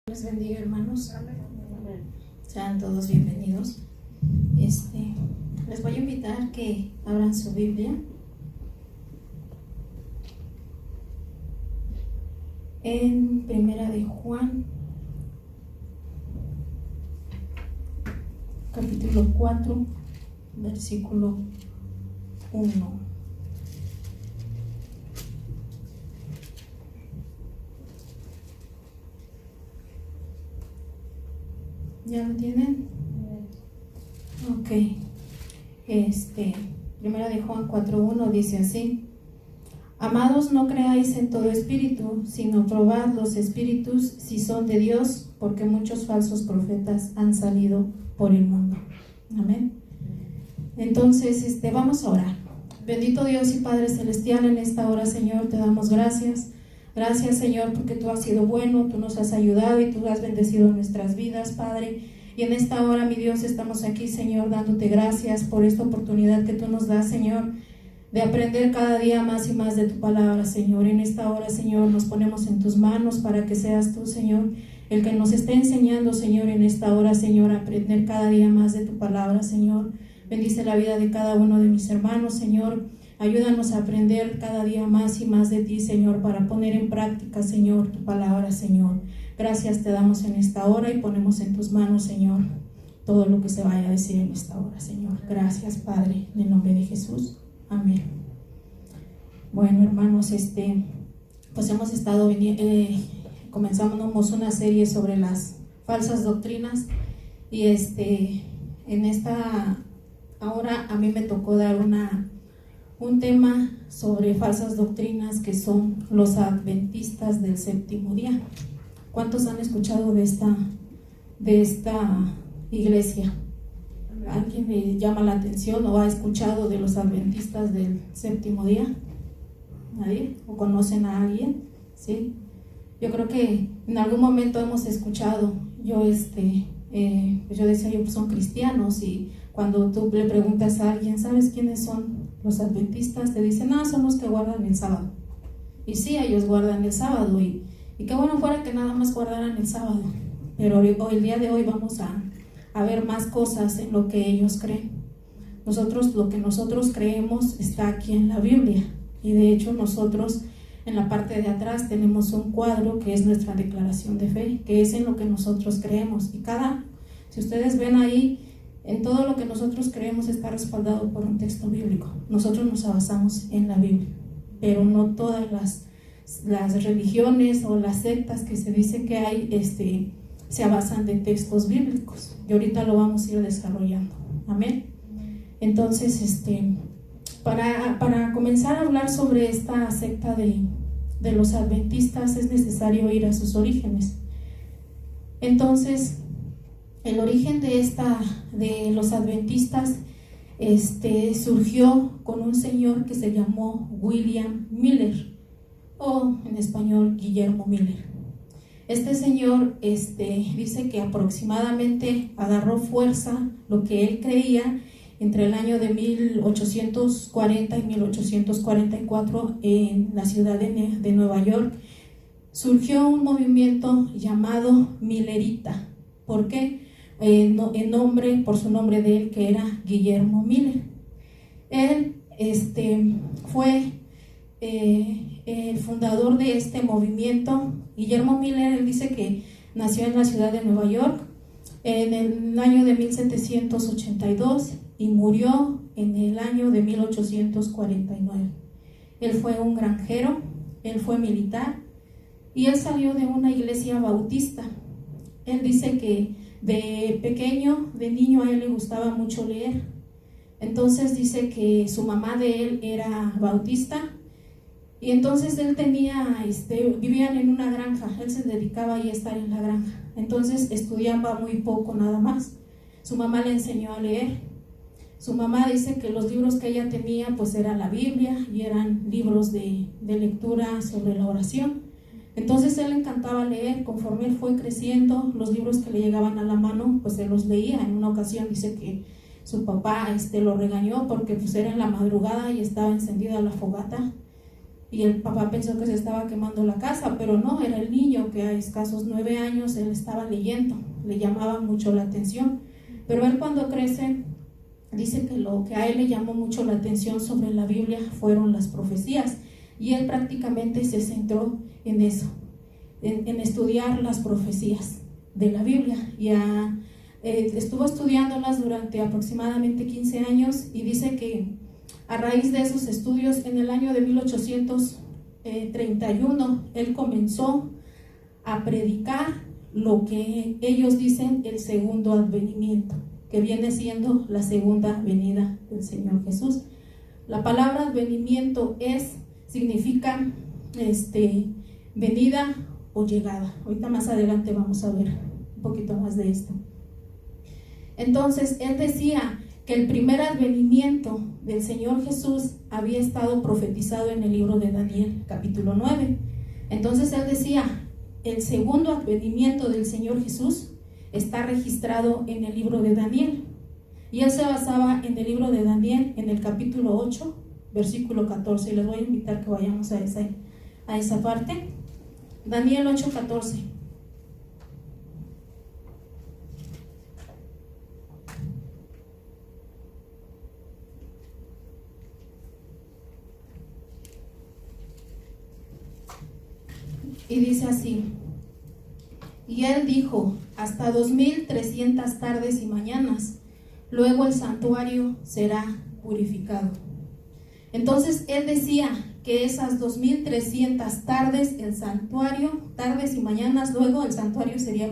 Les bendiga, hermanos. Sean todos bienvenidos. Les voy a invitar que abran su Biblia en Primera de Juan, capítulo 4, versículo 1. ¿Ya lo tienen? Ok. Primera de Juan 4:1 dice así: Amados, no creáis en todo espíritu, sino probad los espíritus si son de Dios, porque muchos falsos profetas han salido por el mundo. Amén. Entonces, vamos a orar. Bendito Dios y Padre Celestial, en esta hora, Señor, te damos gracias. Gracias, Señor, porque tú has sido bueno, tú nos has ayudado y tú has bendecido nuestras vidas, Padre. Y en esta hora, mi Dios, estamos aquí, Señor, dándote gracias por esta oportunidad que tú nos das, Señor, de aprender cada día más y más de tu palabra, Señor. En esta hora, Señor, nos ponemos en tus manos para que seas tú, Señor, el que nos esté enseñando, Señor, en esta hora, Señor, a aprender cada día más de tu palabra, Señor. Bendice la vida de cada uno de mis hermanos, Señor. Ayúdanos a aprender cada día más y más de ti, Señor, para poner en práctica, Señor, tu palabra, Señor. Gracias te damos en esta hora y ponemos en tus manos, Señor, todo lo que se vaya a decir en esta hora, Señor. Gracias, Padre, en el nombre de Jesús. Amén. Bueno, hermanos, pues hemos estado comenzamos una serie sobre las falsas doctrinas y en esta ahora a mí me tocó dar un tema sobre falsas doctrinas que son los adventistas del séptimo día. ¿Cuántos han escuchado de esta iglesia? ¿Alguien le llama la atención o ha escuchado de los adventistas del séptimo día? ¿Nadie? ¿O conocen a alguien? ¿Sí? Yo creo que en algún momento hemos escuchado. Yo decía, pues son cristianos, y cuando tú le preguntas a alguien, ¿sabes quiénes son los adventistas? Te dicen, son los que guardan el sábado. Y sí, ellos guardan el sábado, y qué bueno fuera que nada más guardaran el sábado, pero hoy, el día de hoy, vamos a ver más cosas en lo que ellos creen. Lo que nosotros creemos está aquí en la Biblia, y de hecho nosotros en la parte de atrás tenemos un cuadro que es nuestra declaración de fe, que es en lo que nosotros creemos, y si ustedes ven ahí, en todo lo que nosotros creemos está respaldado por un texto bíblico. Nosotros nos basamos en la Biblia, pero no todas las religiones o las sectas que se dice que hay se basan de textos bíblicos, y ahorita lo vamos a ir desarrollando. Amén. Entonces, para comenzar a hablar sobre esta secta de los adventistas es necesario ir a sus orígenes. Entonces, el origen de los adventistas surgió con un señor que se llamó William Miller, o en español Guillermo Miller. Este señor dice que aproximadamente agarró fuerza lo que él creía entre el año de 1840 y 1844 en la ciudad de Nueva York. Surgió un movimiento llamado Millerita. ¿Por qué? Por su nombre de él, que era Guillermo Miller. Él fue el fundador de este movimiento. Guillermo Miller, él dice que nació en la ciudad de Nueva York en el año de 1782 y murió en el año de 1849. Él fue un granjero, él fue militar, y él salió de una iglesia bautista. Él dice que de niño a él le gustaba mucho leer. Entonces dice que su mamá de él era bautista, y entonces él vivían en una granja. Él se dedicaba ahí a estar en la granja. Entonces estudiaba muy poco nada más. Su mamá le enseñó a leer. Su mamá dice que los libros que ella tenía pues era la Biblia, y eran libros de lectura sobre la oración. Entonces él le encantaba leer. Conforme él fue creciendo, los libros que le llegaban a la mano pues él los leía. En una ocasión dice que su papá lo regañó porque pues era en la madrugada y estaba encendida la fogata, y el papá pensó que se estaba quemando la casa, pero no, era el niño que a escasos 9 años él estaba leyendo, le llamaba mucho la atención. Pero él cuando crece, dice que lo que a él le llamó mucho la atención sobre la Biblia fueron las profecías, y él prácticamente se centró en eso, en estudiar las profecías de la Biblia. Estuvo estudiándolas durante aproximadamente 15 años, y dice que a raíz de esos estudios, en el año de 1831, él comenzó a predicar lo que ellos dicen el segundo advenimiento, que viene siendo la segunda venida del Señor Jesús. La palabra advenimiento significa venida o llegada. Ahorita más adelante vamos a ver un poquito más de esto. Entonces, él decía que el primer advenimiento del Señor Jesús había estado profetizado en el libro de Daniel, capítulo 9. Entonces, él decía, el segundo advenimiento del Señor Jesús está registrado en el libro de Daniel. Y él se basaba en el libro de Daniel, en el capítulo 8, versículo 14. Y les voy a invitar que vayamos a esa parte. Daniel 8, 14. Y dice así: y él dijo, hasta 2300 tardes y mañanas, luego el santuario será purificado. Entonces él decía que esas 2300 tardes, tardes y mañanas, luego el santuario sería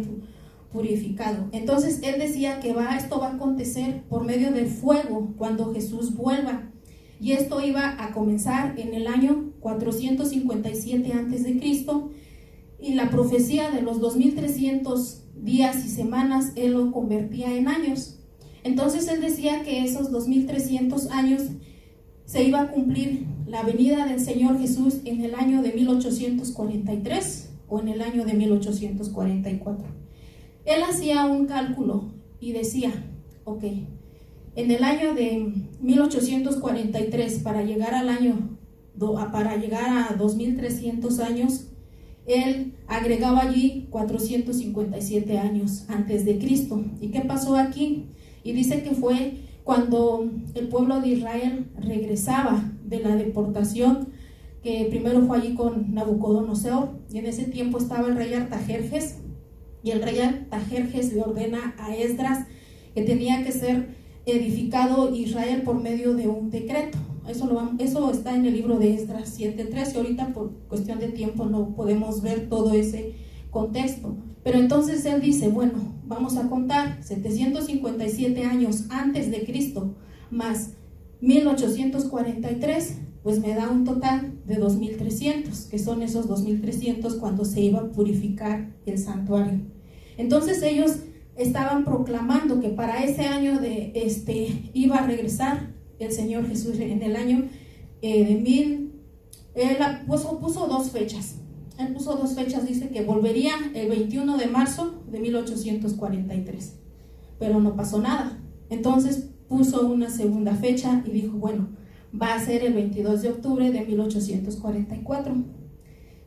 purificado. Entonces él decía que esto va a acontecer por medio del fuego cuando Jesús vuelva. Y esto iba a comenzar en el año 457 a.C., y la profecía de los 2300 días y semanas él lo convertía en años. Entonces él decía que esos 2300 años se iba a cumplir la venida del Señor Jesús en el año de 1843 o en el año de 1844. Él hacía un cálculo y decía, ok, en el año de 1843, para llegar a 2300 años, él agregaba allí 457 años antes de Cristo. ¿Y qué pasó aquí? Y dice que fue cuando el pueblo de Israel regresaba de la deportación, que primero fue allí con Nabucodonosor, y en ese tiempo estaba el rey Artajerjes, y el rey Artajerjes le ordena a Esdras que tenía que ser edificado Israel por medio de un decreto. Eso está en el libro de Esdras 7:3, y ahorita por cuestión de tiempo no podemos ver todo ese contexto. Pero entonces él dice, bueno, vamos a contar 757 años antes de Cristo más 1843, pues me da un total de 2300, que son esos 2300 cuando se iba a purificar el santuario. Entonces ellos estaban proclamando que para ese año iba a regresar el Señor Jesús en el año él puso dos fechas. Él puso dos fechas, dice que volvería el 21 de marzo de 1843, pero no pasó nada. Entonces puso una segunda fecha y dijo, bueno, va a ser el 22 de octubre de 1844.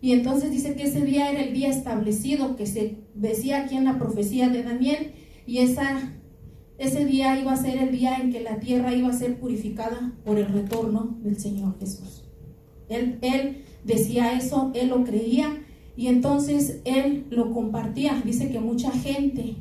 Y entonces dice que ese día era el día establecido que se decía aquí en la profecía de Daniel, y ese día iba a ser el día en que la tierra iba a ser purificada por el retorno del Señor Jesús. Él decía eso, él lo creía, y entonces él lo compartía. Dice que mucha gente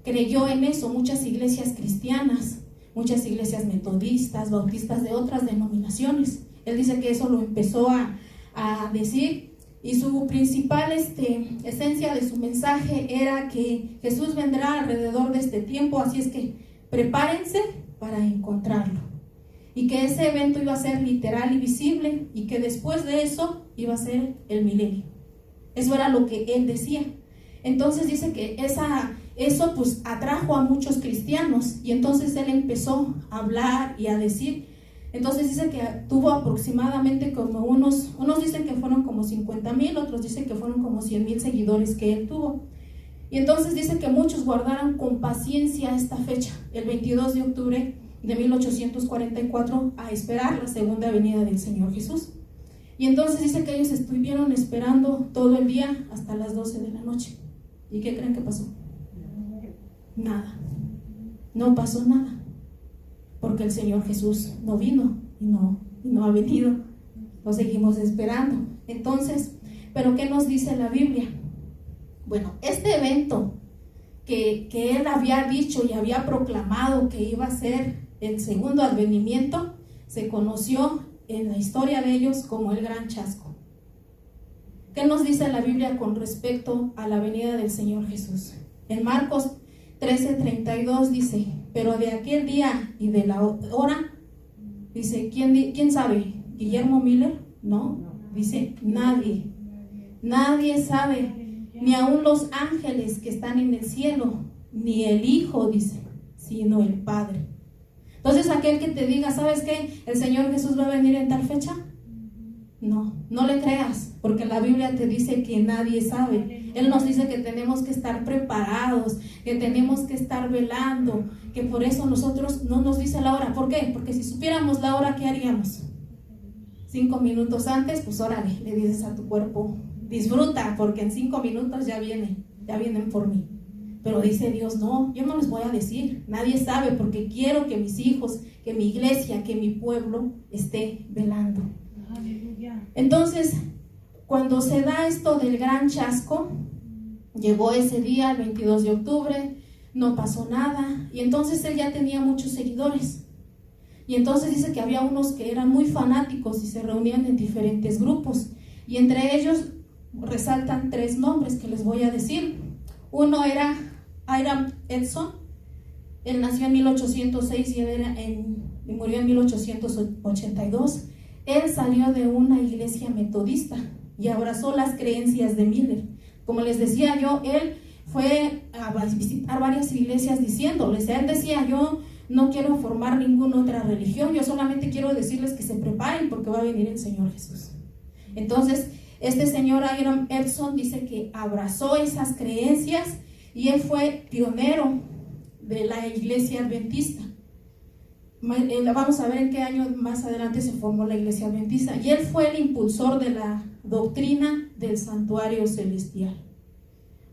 creyó en eso, muchas iglesias cristianas, muchas iglesias metodistas, bautistas, de otras denominaciones. Él dice que eso lo empezó a decir, y su principal esencia de su mensaje era que Jesús vendrá alrededor de este tiempo, así es que prepárense para encontrarlo, y que ese evento iba a ser literal y visible, y que después de eso iba a ser el milenio. Eso era lo que él decía. Entonces dice que eso pues atrajo a muchos cristianos, y entonces él empezó a hablar y a decir. Entonces dice que tuvo aproximadamente como unos dicen que fueron como 50,000, otros dicen que fueron como 100,000 seguidores que él tuvo. Y entonces dice que muchos guardaron con paciencia esta fecha, el 22 de octubre de 1844, a esperar la segunda venida del Señor Jesús. Y entonces dice que ellos estuvieron esperando todo el día hasta las 12 de la noche. ¿Y qué creen que pasó? Nada. No pasó nada. Porque el Señor Jesús no vino y no ha venido. Lo seguimos esperando. Entonces, ¿pero qué nos dice la Biblia? Bueno, este evento que él había dicho y había proclamado que iba a ser el segundo advenimiento, se conoció en la historia de ellos como el gran chasco. ¿Qué nos dice la Biblia con respecto a la venida del Señor Jesús? En Marcos 13:32 dice: pero de aquel día y de la hora, dice, ¿quién sabe? ¿Guillermo Miller? No, dice, nadie sabe, ni aun los ángeles que están en el cielo, ni el Hijo, dice, sino el Padre. Entonces aquel que te diga, ¿sabes qué? ¿El Señor Jesús va a venir en tal fecha? No le creas, porque la Biblia te dice que nadie sabe. Él nos dice que tenemos que estar preparados, que tenemos que estar velando, que por eso nosotros no nos dice la hora. ¿Por qué? Porque si supiéramos la hora, ¿qué haríamos? 5 minutos antes, pues órale, le dices a tu cuerpo, disfruta, porque en 5 minutos ya vienen por mí. Pero dice Dios, no, yo no les voy a decir, nadie sabe, porque quiero que mis hijos, que mi iglesia, que mi pueblo esté velando. Entonces, cuando se da esto del gran chasco, llegó ese día, el 22 de octubre, no pasó nada, y entonces él ya tenía muchos seguidores. Y entonces dice que había unos que eran muy fanáticos y se reunían en diferentes grupos, y entre ellos resaltan 3 nombres que les voy a decir. Uno era Hiram Edson. Él nació en 1806 y murió en 1882. Él salió de una iglesia metodista y abrazó las creencias de Miller. Como les decía yo, él fue a visitar varias iglesias diciéndoles, él decía, yo no quiero formar ninguna otra religión, yo solamente quiero decirles que se preparen porque va a venir el Señor Jesús. Entonces, este señor Hiram Edson dice que abrazó esas creencias y él fue pionero de la iglesia adventista. Vamos a ver en qué año más adelante se formó la iglesia adventista, y él fue el impulsor de la doctrina del santuario celestial.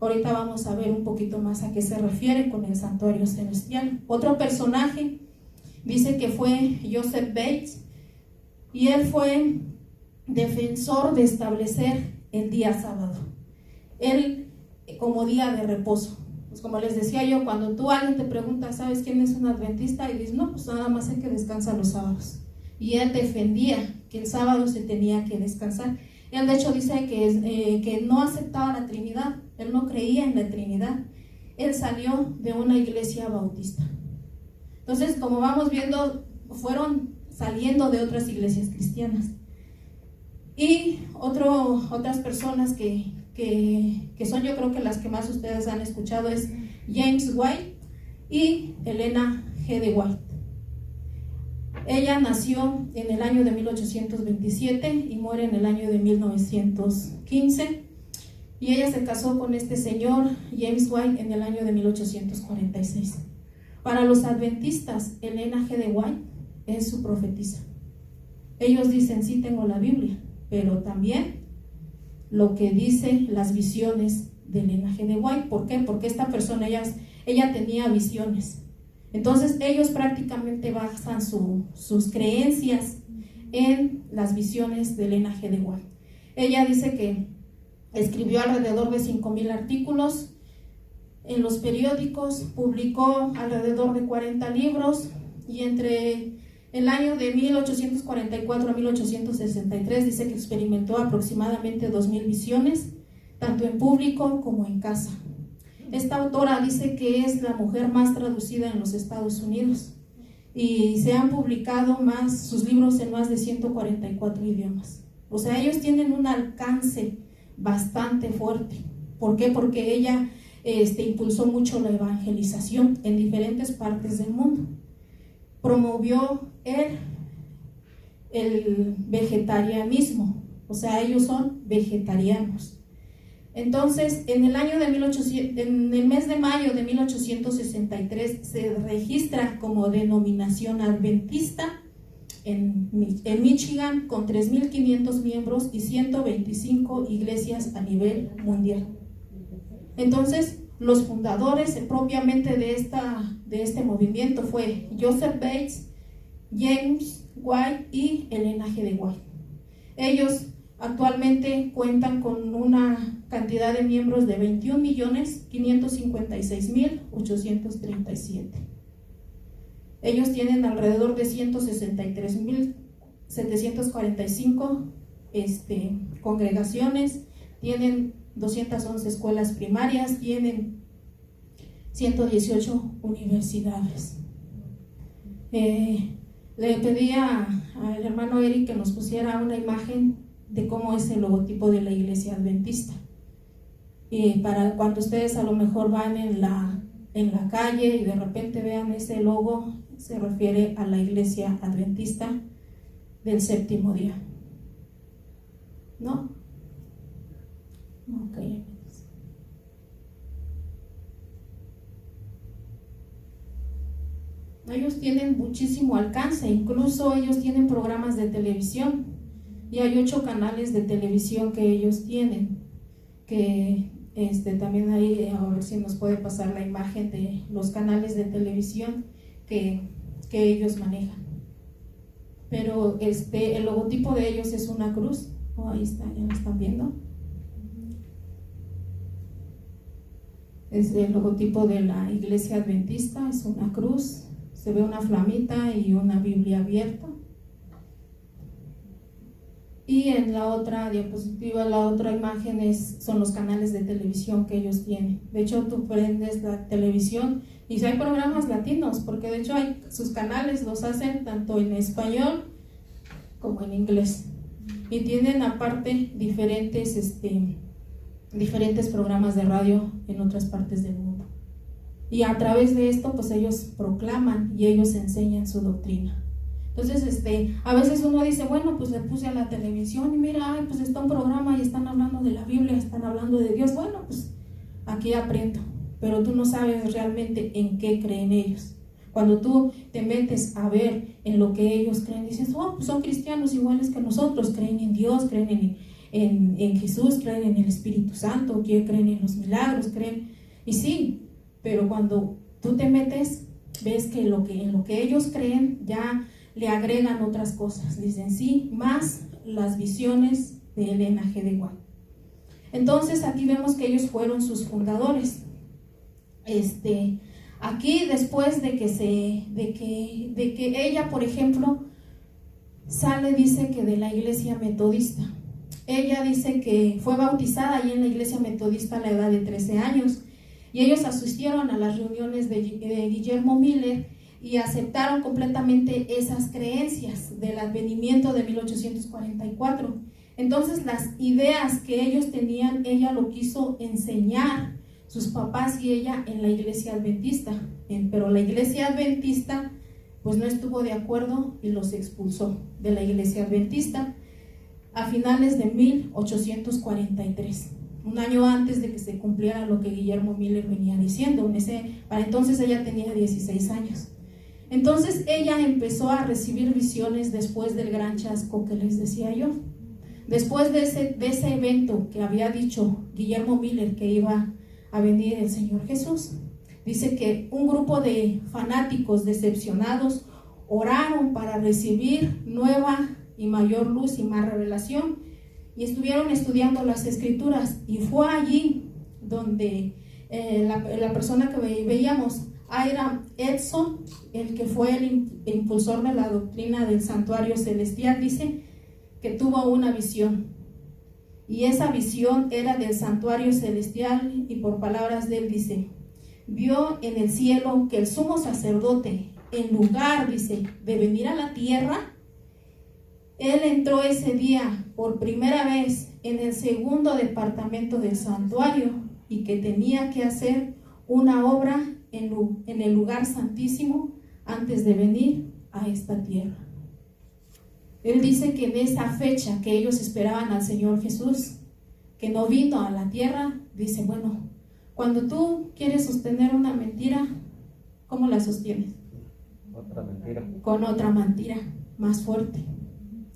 Ahorita vamos a ver un poquito más a qué se refiere con el santuario celestial. Otro personaje dice que fue Joseph Bates, y él fue defensor de establecer el día sábado, él como día de reposo. Pues como les decía yo, cuando alguien te pregunta, ¿sabes quién es un adventista? Y dices, no, pues nada más hay que descansar los sábados. Y él defendía que el sábado se tenía que descansar. Él de hecho dice que no aceptaba la Trinidad, él no creía en la Trinidad. Él salió de una iglesia bautista. Entonces, como vamos viendo, fueron saliendo de otras iglesias cristianas. Y otras personas que son, yo creo que las que más ustedes han escuchado, es James White y Elena G. de White. Ella nació en el año de 1827 y muere en el año de 1915, y ella se casó con este señor James White en el año de 1846. Para los adventistas, Elena G. de White es su profetisa. Ellos dicen, sí tengo la Biblia, pero también lo que dice las visiones de Elena G. de White. ¿Por qué? Porque esta persona, ella tenía visiones. Entonces ellos prácticamente basan sus creencias en las visiones de Elena G. de White. Ella dice que escribió alrededor de 5,000 artículos en los periódicos, publicó alrededor de 40 libros, y entre el año de 1844 a 1863 dice que experimentó aproximadamente 2,000 visiones, tanto en público como en casa. Esta autora dice que es la mujer más traducida en los Estados Unidos, y se han publicado sus libros en más de 144 idiomas. O sea, ellos tienen un alcance bastante fuerte. ¿Por qué? Porque ella impulsó mucho la evangelización en diferentes partes del mundo. Promovió el vegetarianismo, o sea, ellos son vegetarianos. Entonces, en el mes de mayo de 1863 se registra como denominación adventista en Michigan, con 3.500 miembros y 125 iglesias a nivel mundial. Entonces, los fundadores propiamente de este movimiento fue Joseph Bates, James White y Elena G. de White. Ellos actualmente cuentan con una cantidad de miembros de 21.556.837. Ellos tienen alrededor de 163.745 congregaciones, tienen 211 escuelas primarias, tienen 118 universidades. Le pedí al hermano Eric que nos pusiera una imagen de cómo es el logotipo de la iglesia adventista. Y para cuando ustedes a lo mejor van en la calle y de repente vean ese logo, se refiere a la iglesia adventista del séptimo día. ¿No? Ok. Ellos tienen muchísimo alcance, incluso ellos tienen programas de televisión y hay 8 canales de televisión que ellos tienen, que también ahí, a ver si nos puede pasar la imagen de los canales de televisión que ellos manejan. Pero el logotipo de ellos es una cruz. Oh, ahí está, ya lo están viendo. Es el logotipo de la iglesia adventista, es una cruz, se ve una flamita y una Biblia abierta. Y en la otra diapositiva, la otra imagen son los canales de televisión que ellos tienen. De hecho, tú prendes la televisión y si hay programas latinos, porque de hecho sus canales los hacen tanto en español como en inglés. Y tienen aparte diferentes programas de radio en otras partes del mundo. Y a través de esto, pues ellos proclaman y ellos enseñan su doctrina. Entonces, a veces uno dice, bueno, pues le puse a la televisión y mira, pues está un programa y están hablando de la Biblia, están hablando de Dios. Bueno, pues aquí aprendo, pero tú no sabes realmente en qué creen ellos. Cuando tú te metes a ver en lo que ellos creen, dices, oh, pues son cristianos iguales que nosotros, creen en Dios, creen en Jesús, creen en el Espíritu Santo, creen en los milagros, creen, y sí, pero cuando tú te metes, ves que en lo que ellos creen ya le agregan otras cosas, dicen sí, más las visiones de Elena G. de White. Entonces aquí vemos que ellos fueron sus fundadores. Aquí después de que ella, por ejemplo, sale, dice que de la iglesia metodista. Ella dice que fue bautizada ahí en la iglesia metodista a la edad de 13 años y ellos asistieron a las reuniones de Guillermo Miller y aceptaron completamente esas creencias del advenimiento de 1844. Entonces las ideas que ellos tenían, ella lo quiso enseñar, sus papás y ella, en la iglesia adventista, pero la iglesia adventista pues no estuvo de acuerdo y los expulsó de la iglesia adventista a finales de 1843, un año antes de que se cumpliera lo que Guillermo Miller venía diciendo. Para entonces ella tenía 16 años. Entonces ella empezó a recibir visiones después del gran chasco que les decía yo. Después de ese evento que había dicho Guillermo Miller que iba a venir el Señor Jesús, dice que un grupo de fanáticos decepcionados oraron para recibir nueva y mayor luz y más revelación y estuvieron estudiando las escrituras y fue allí donde la persona que veíamos, Hiram Edson, el que fue el impulsor de la doctrina del santuario celestial, dice que tuvo una visión y esa visión era del santuario celestial y por palabras de él dice, vio en el cielo que el sumo sacerdote, en lugar, dice, de venir a la tierra, él entró ese día por primera vez en el segundo departamento del santuario y que tenía que hacer una obra en el lugar santísimo antes de venir a esta tierra. Él dice que en esa fecha que ellos esperaban al Señor Jesús, que no vino a la tierra, dice, bueno, cuando tú quieres sostener una mentira, ¿cómo la sostienes? Otra mentira. Con otra mentira. más fuerte.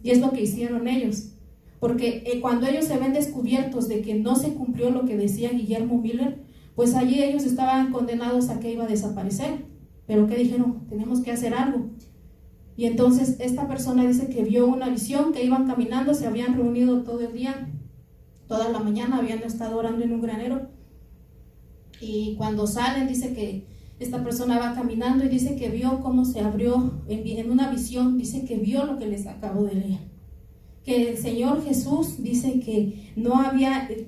Y es lo que hicieron ellos. Porque cuando ellos se ven descubiertos de que no se cumplió lo que decía Guillermo Miller, pues allí ellos estaban condenados a que iba a desaparecer. Pero ¿qué dijeron? Tenemos que hacer algo. Y entonces esta persona dice que vio una visión, que iban caminando, se habían reunido todo el día, toda la mañana, habían estado orando en un granero. Y cuando salen, dice que esta persona va caminando y dice que vio cómo se abrió en una visión, dice que vio lo que les acabo de leer. Que el Señor Jesús dice que no había, ¿esto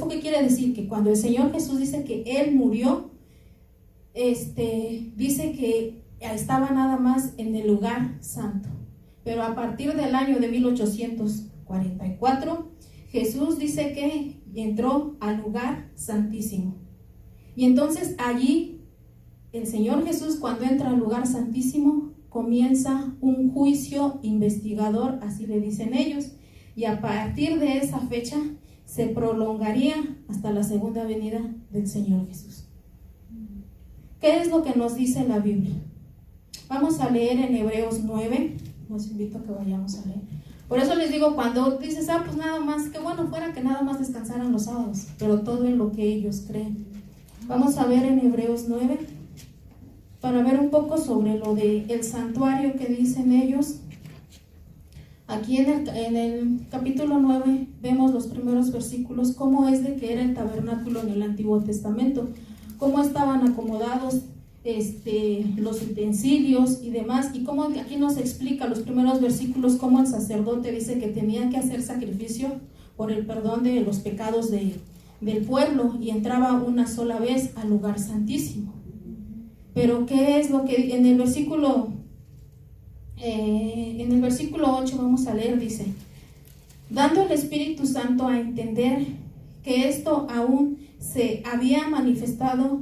qué quiere decir? Que cuando el Señor Jesús dice que Él murió, dice que estaba nada más en el lugar santo. Pero a partir del año de 1844, Jesús dice que entró al lugar santísimo. Y entonces allí, el Señor Jesús, cuando entra al lugar santísimo, comienza un juicio investigador, así le dicen ellos, y a partir de esa fecha se prolongaría hasta la segunda venida del Señor Jesús. ¿Qué es lo que nos dice la Biblia? Vamos a leer en Hebreos 9, los invito a que vayamos a leer. Por eso les digo, cuando dices, pues nada más, qué bueno fuera que nada más descansaran los sábados, pero todo en lo que ellos creen. Vamos a ver en Hebreos 9, para ver un poco sobre lo del santuario que dicen ellos. Aquí en el capítulo 9 vemos los primeros versículos, cómo es de que era el tabernáculo en el Antiguo Testamento, cómo estaban acomodados los utensilios y demás, y cómo aquí nos explica los primeros versículos cómo el sacerdote dice que tenía que hacer sacrificio por el perdón de los pecados del pueblo, y entraba una sola vez al lugar santísimo. Pero ¿qué es lo que en el versículo 8 vamos a leer? Dice, dando el Espíritu Santo a entender que esto aún se había manifestado,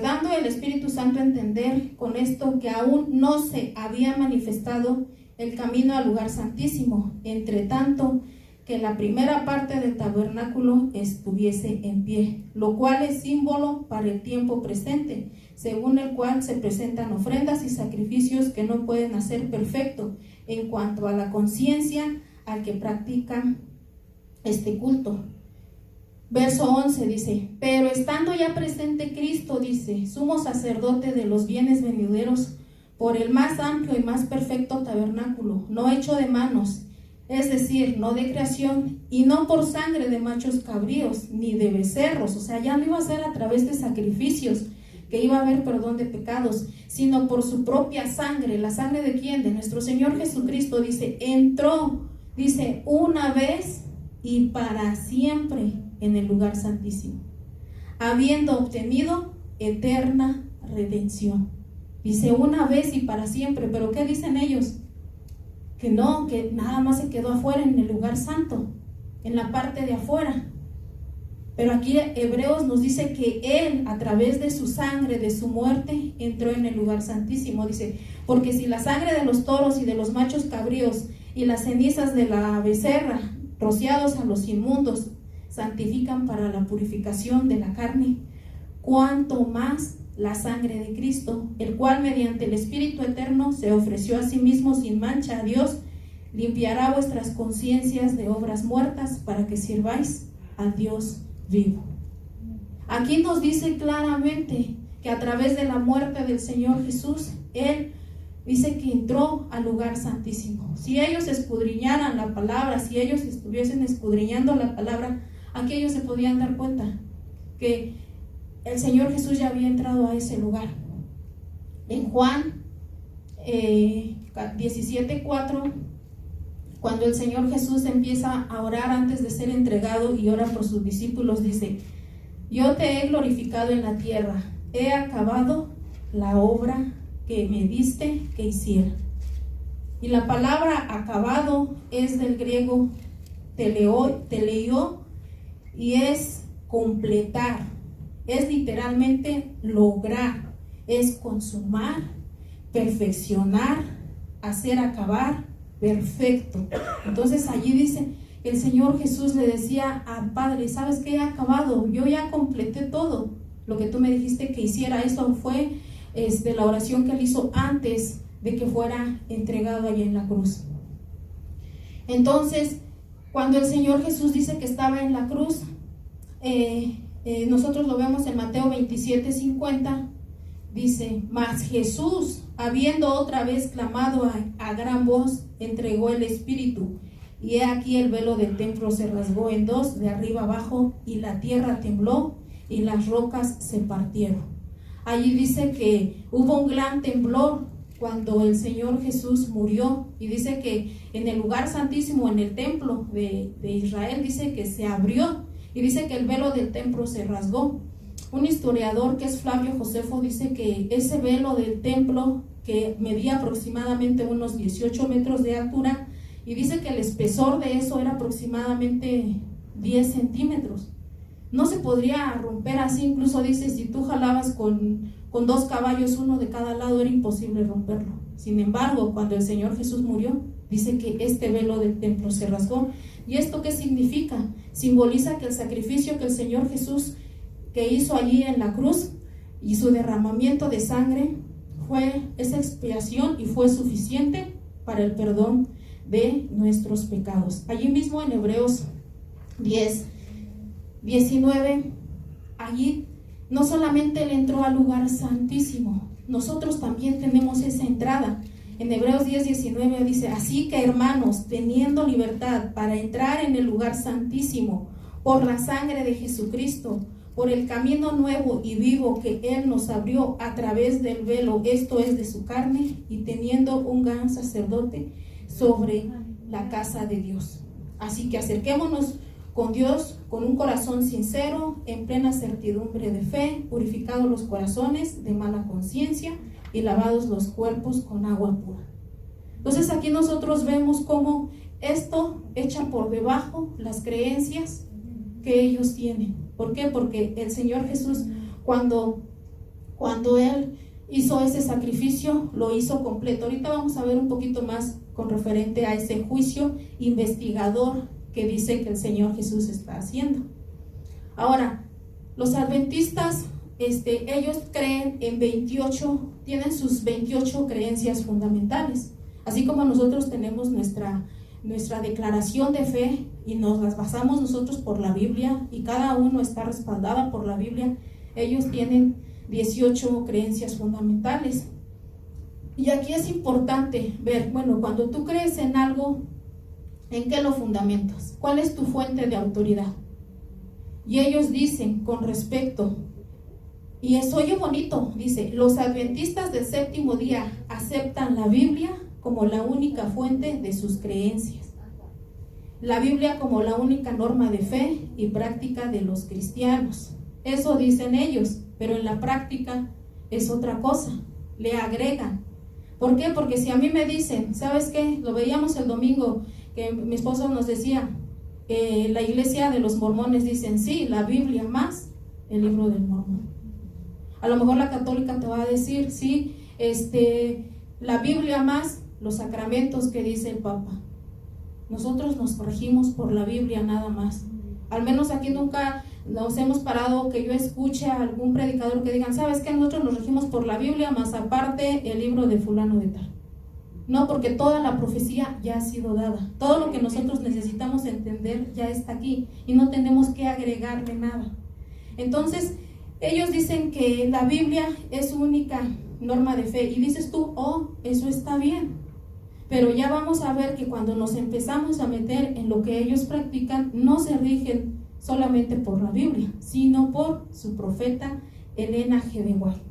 dando el Espíritu Santo a entender con esto que aún no se había manifestado el camino al lugar santísimo, entre tanto que la primera parte del tabernáculo estuviese en pie, lo cual es símbolo para el tiempo presente, según el cual se presentan ofrendas y sacrificios que no pueden hacer perfecto en cuanto a la conciencia al que practica este culto. Verso 11 dice, pero estando ya presente Cristo, dice, sumo sacerdote de los bienes venideros, por el más amplio y más perfecto tabernáculo, no hecho de manos, es decir, no de creación, y no por sangre de machos cabríos, ni de becerros, o sea, ya no iba a ser a través de sacrificios, que iba a haber perdón de pecados, sino por su propia sangre. ¿La sangre de quién? De nuestro Señor Jesucristo. Dice, entró, dice, una vez y para siempre en el lugar santísimo, habiendo obtenido eterna redención. Dice una vez y para siempre, pero ¿qué dicen ellos? Que no, que nada más se quedó afuera en el lugar santo, en la parte de afuera. Pero aquí Hebreos nos dice que Él, a través de su sangre, de su muerte, entró en el lugar santísimo. Dice, porque si la sangre de los toros y de los machos cabríos y las cenizas de la becerra, rociados a los inmundos, santifican para la purificación de la carne, cuánto más la sangre de Cristo, el cual mediante el Espíritu Eterno se ofreció a sí mismo sin mancha a Dios, limpiará vuestras conciencias de obras muertas para que sirváis al Dios vivo. Aquí nos dice claramente que a través de la muerte del Señor Jesús, Él dice que entró al lugar santísimo. Si ellos escudriñaran la palabra, si ellos estuviesen escudriñando la palabra, aquí ellos se podían dar cuenta que el Señor Jesús ya había entrado a ese lugar. En Juan 17:4, cuando el Señor Jesús empieza a orar antes de ser entregado y ora por sus discípulos, dice, yo te he glorificado en la tierra, he acabado la obra que me diste que hiciera. Y la palabra acabado es del griego teleio y es completar. Es literalmente lograr, es consumar, perfeccionar, hacer acabar, perfecto. Entonces allí dice, el Señor Jesús le decía al Padre, ¿sabes qué? He acabado, yo ya completé todo. lo que tú me dijiste que hiciera. Eso fue la oración que él hizo antes de que fuera entregado allí en la cruz. Entonces, cuando el Señor Jesús dice que estaba en la cruz, nosotros lo vemos en Mateo 27:50, dice: mas Jesús, habiendo otra vez clamado a gran voz, entregó el Espíritu. Y he aquí el velo del templo se rasgó en dos, de arriba abajo, y la tierra tembló, y las rocas se partieron. Allí dice que hubo un gran temblor cuando el Señor Jesús murió, y dice que en el lugar santísimo, en el templo de Israel, dice que se abrió, y dice que el velo del templo se rasgó. Un historiador, que es Flavio Josefo, dice que ese velo del templo, que medía aproximadamente unos 18 metros de altura, y dice que el espesor de eso era aproximadamente 10 centímetros. No se podría romper así. Incluso dice, si tú jalabas con 2 caballos, uno de cada lado, era imposible romperlo. Sin embargo, cuando el Señor Jesús murió, dice que este velo del templo se rasgó. ¿Y esto qué significa? Simboliza que el sacrificio que el Señor Jesús que hizo allí en la cruz y su derramamiento de sangre fue esa expiación y fue suficiente para el perdón de nuestros pecados. Allí mismo en Hebreos 10:19, allí no solamente él entró al lugar santísimo, nosotros también tenemos esa entrada. En Hebreos 10:19 dice: así que, hermanos, teniendo libertad para entrar en el lugar santísimo por la sangre de Jesucristo, por el camino nuevo y vivo que él nos abrió a través del velo, esto es, de su carne, y teniendo un gran sacerdote sobre la casa de Dios. Así que acerquémonos con Dios con un corazón sincero, en plena certidumbre de fe, purificados los corazones de mala conciencia y lavados los cuerpos con agua pura. Entonces aquí nosotros vemos cómo esto echa por debajo las creencias que ellos tienen. ¿Por qué? Porque el Señor Jesús, cuando él hizo ese sacrificio, lo hizo completo. Ahorita vamos a ver un poquito más con referente a ese juicio investigador que dice que el Señor Jesús está haciendo. Ahora, los adventistas, ellos creen en 28, tienen sus 28 creencias fundamentales, así como nosotros tenemos nuestra declaración de fe y nos las basamos nosotros por la Biblia, y cada uno está respaldada por la Biblia. Ellos tienen 18 creencias fundamentales. Y aquí es importante ver, bueno, cuando tú crees en algo, ¿en qué lo fundamentas? ¿Cuál es tu fuente de autoridad? Y ellos dicen con respecto, y eso oye bonito, dice: los adventistas del séptimo día aceptan la Biblia como la única fuente de sus creencias. La Biblia como la única norma de fe y práctica de los cristianos. Eso dicen ellos, pero en la práctica es otra cosa. Le agregan. ¿Por qué? Porque si a mí me dicen, ¿sabes qué? Lo veíamos el domingo, que mi esposo nos decía, la iglesia de los mormones dicen, sí, la Biblia más el libro del Mormón. A lo mejor la católica te va a decir, sí, la Biblia más los sacramentos que dice el Papa. Nosotros nos regimos por la Biblia nada más. Al menos aquí nunca nos hemos parado que yo escuche a algún predicador que digan, ¿sabes qué? Nosotros nos regimos por la Biblia, más aparte el libro de fulano de tal. No, porque toda la profecía ya ha sido dada. Todo lo que nosotros necesitamos entender ya está aquí y no tenemos que agregarle nada. Entonces, ellos dicen que la Biblia es su única norma de fe, y dices tú, oh, eso está bien. Pero ya vamos a ver que cuando nos empezamos a meter en lo que ellos practican, no se rigen solamente por la Biblia, sino por su profeta Elena G. de White.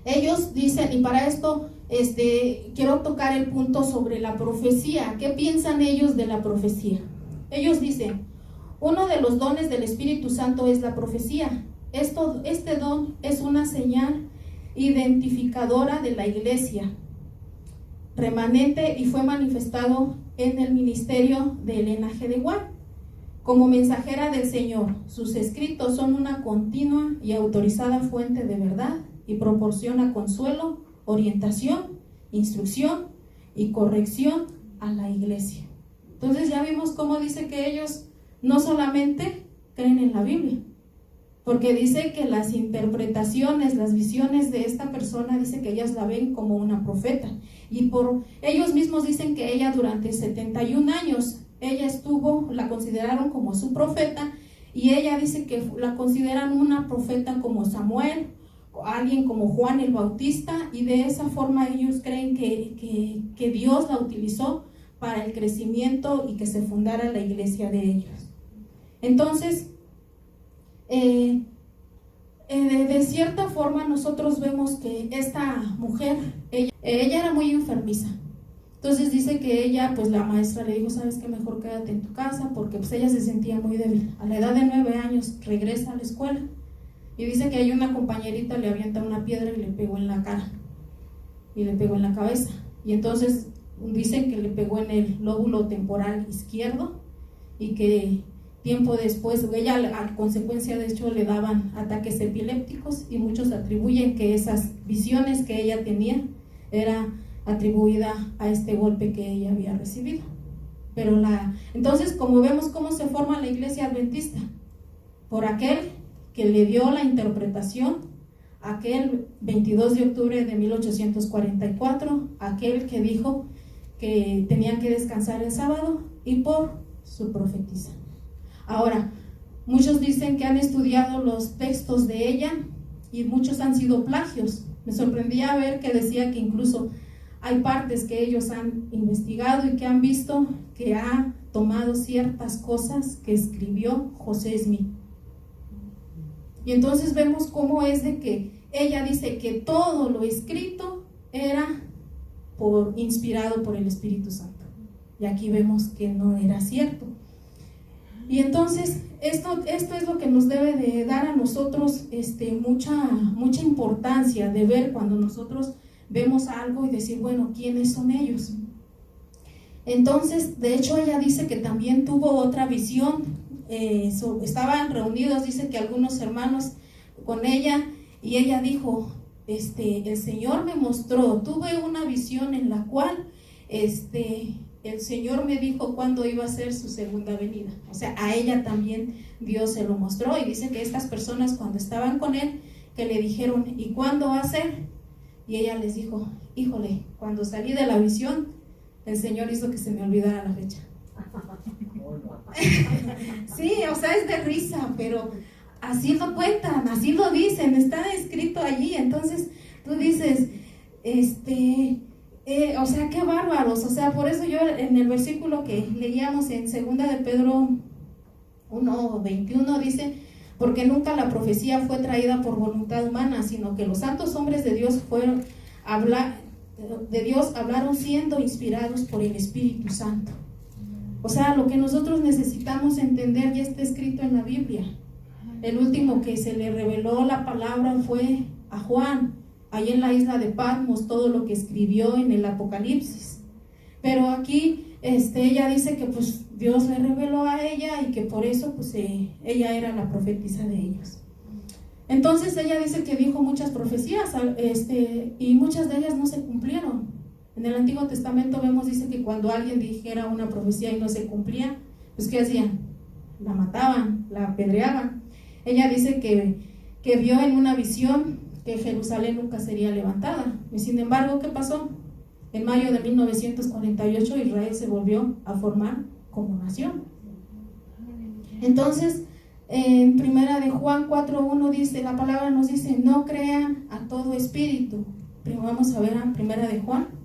Ellos dicen, y para esto quiero tocar el punto sobre la profecía. ¿Qué piensan ellos de la profecía? Ellos dicen, uno de los dones del Espíritu Santo es la profecía. Este don es una señal identificadora de la iglesia remanente y fue manifestado en el ministerio de Elena G. de White como mensajera del Señor. Sus escritos son una continua y autorizada fuente de verdad y proporciona consuelo, orientación, instrucción y corrección a la iglesia. Entonces ya vimos cómo dice que ellos no solamente creen en la Biblia, porque dice que las interpretaciones, las visiones de esta persona, dice que ellas la ven como una profeta, y por ellos mismos dicen que ella durante 71 años, ella la consideraron como su profeta, y ella dice que la consideran una profeta como Samuel, alguien como Juan el Bautista, y de esa forma ellos creen que Dios la utilizó para el crecimiento y que se fundara la iglesia de ellos. Entonces, de cierta forma nosotros vemos que esta mujer, ella era muy enfermiza. Entonces dice que ella, pues la maestra le dijo, sabes que mejor quédate en tu casa, porque pues ella se sentía muy débil. A la edad de 9 años regresa a la escuela y dice que hay una compañerita le avienta una piedra y le pegó en la cara y le pegó en la cabeza, y entonces dicen que le pegó en el lóbulo temporal izquierdo, y que tiempo después, ella a consecuencia de hecho le daban ataques epilépticos, y muchos atribuyen que esas visiones que ella tenía era atribuida a este golpe que ella había recibido. Pero entonces, como vemos cómo se forma la iglesia adventista, por aquel que le dio la interpretación, aquel 22 de octubre de 1844, aquel que dijo que tenían que descansar el sábado, y por su profetisa. Ahora, muchos dicen que han estudiado los textos de ella y muchos han sido plagios. Me sorprendía ver que decía que incluso hay partes que ellos han investigado y que han visto que ha tomado ciertas cosas que escribió José Smith. Y entonces vemos cómo es de que ella dice que todo lo escrito era inspirado por el Espíritu Santo. Y aquí vemos que no era cierto. Y entonces esto es lo que nos debe de dar a nosotros mucha importancia, de ver cuando nosotros vemos algo y decir, bueno, ¿quiénes son ellos? Entonces, de hecho, ella dice que también tuvo otra visión. Estaban reunidos, dice que algunos hermanos con ella, y ella dijo, el Señor me mostró, tuve una visión en la cual el Señor me dijo cuándo iba a ser su segunda venida. O sea, a ella también Dios se lo mostró, y dice que estas personas cuando estaban con él, que le dijeron, ¿y cuándo va a ser? Y ella les dijo, híjole, cuando salí de la visión, el Señor hizo que se me olvidara la fecha. Sí, o sea, es de risa, pero así lo cuentan, así lo dicen, está escrito allí. Entonces tú dices, o sea, qué bárbaros. O sea, por eso yo en el versículo que leíamos en 2 de Pedro 1:21 dice, porque nunca la profecía fue traída por voluntad humana, sino que los santos hombres de Dios hablaron siendo inspirados por el Espíritu Santo. O sea, lo que nosotros necesitamos entender ya está escrito en la Biblia. El último que se le reveló la palabra fue a Juan, ahí en la isla de Patmos, todo lo que escribió en el Apocalipsis. Pero aquí ella dice que pues Dios le reveló a ella y que por eso pues ella era la profetisa de ellos. Entonces ella dice que dijo muchas profecías, y muchas de ellas no se cumplieron. En el Antiguo Testamento dice que cuando alguien dijera una profecía y no se cumplía, pues ¿qué hacían? La mataban, la apedreaban. Ella dice que vio en una visión que Jerusalén nunca sería levantada. Y sin embargo, ¿qué pasó? En mayo de 1948 Israel se volvió a formar como nación. Entonces, en primera de Juan 4:1 dice, la palabra nos dice, no crean a todo espíritu. Primero vamos a ver a primera de Juan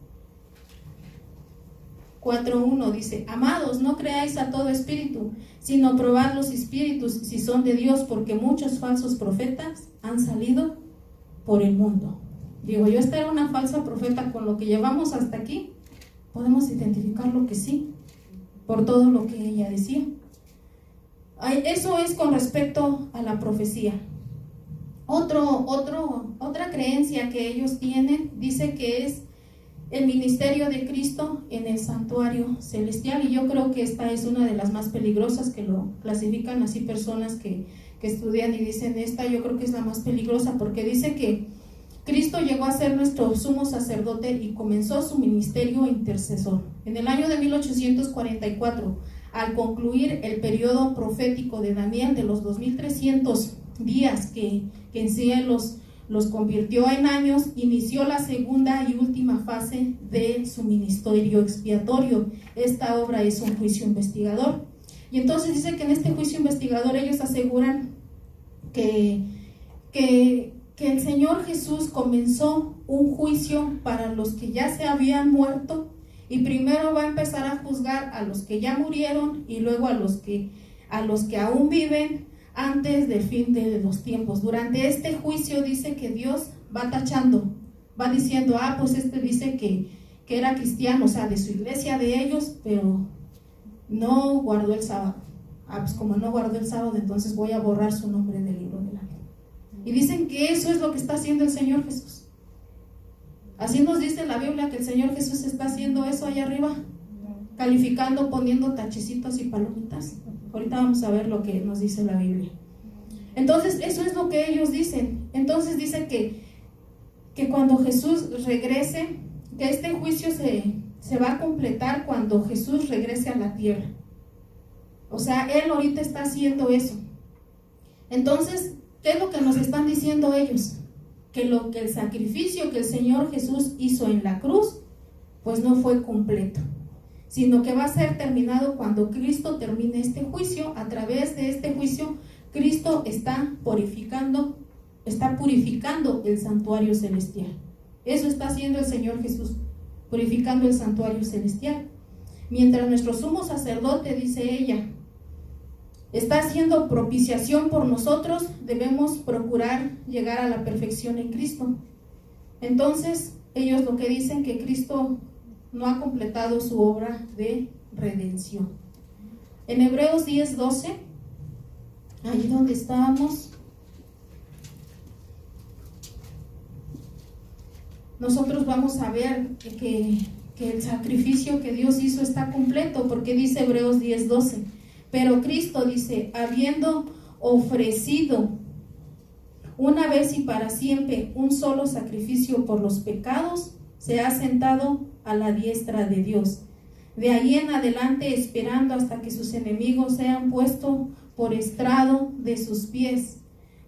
4:1 dice, amados, no creáis a todo espíritu, sino probad los espíritus si son de Dios, porque muchos falsos profetas han salido por el mundo. Digo, yo esta era una falsa profeta. Con lo que llevamos hasta aquí, podemos identificar lo que sí, por todo lo que ella decía. Eso es con respecto a la profecía. Otra creencia que ellos tienen, dice que es el ministerio de Cristo en el santuario celestial, y yo creo que esta es una de las más peligrosas, que lo clasifican así personas que estudian y dicen yo creo que es la más peligrosa, porque dice que Cristo llegó a ser nuestro sumo sacerdote y comenzó su ministerio intercesor. En el año de 1844, al concluir el periodo profético de Daniel de los 2300 días que en sí Él los convirtió en años, inició la segunda y última fase de su ministerio expiatorio. Esta obra es un juicio investigador. Y entonces dice que en este juicio investigador ellos aseguran que el Señor Jesús comenzó un juicio para los que ya se habían muerto, y primero va a empezar a juzgar a los que ya murieron y luego a los que aún viven antes del fin de los tiempos. Durante este juicio dice que Dios va tachando, va diciendo, pues este dice que era cristiano, o sea, de su iglesia, de ellos, pero no guardó el sábado. Pues como no guardó el sábado, entonces voy a borrar su nombre del libro de la vida. Y dicen que eso es lo que está haciendo el Señor Jesús. Así nos dice la Biblia que el Señor Jesús está haciendo eso allá arriba, calificando, poniendo tachecitos y palomitas. Ahorita vamos a ver lo que nos dice la Biblia. Entonces, eso es lo que ellos dicen. Entonces dice que cuando Jesús regrese, que este juicio se va a completar cuando Jesús regrese a la tierra. O sea, Él ahorita está haciendo eso. Entonces, ¿qué es lo que nos están diciendo ellos? Que el sacrificio que el Señor Jesús hizo en la cruz, pues no fue completo, sino que va a ser terminado cuando Cristo termine este juicio. A través de este juicio, Cristo está purificando el santuario celestial. Eso está haciendo el Señor Jesús, purificando el santuario celestial. Mientras nuestro sumo sacerdote, dice ella, está haciendo propiciación por nosotros, debemos procurar llegar a la perfección en Cristo. Entonces, ellos lo que dicen que Cristo no ha completado su obra de redención. En Hebreos 10:12, ahí donde estábamos, nosotros vamos a ver que el sacrificio que Dios hizo está completo, porque dice Hebreos 10:12, pero Cristo, dice, habiendo ofrecido una vez y para siempre un solo sacrificio por los pecados, se ha sentado a la diestra de Dios. De ahí en adelante, esperando hasta que sus enemigos sean puestos por estrado de sus pies,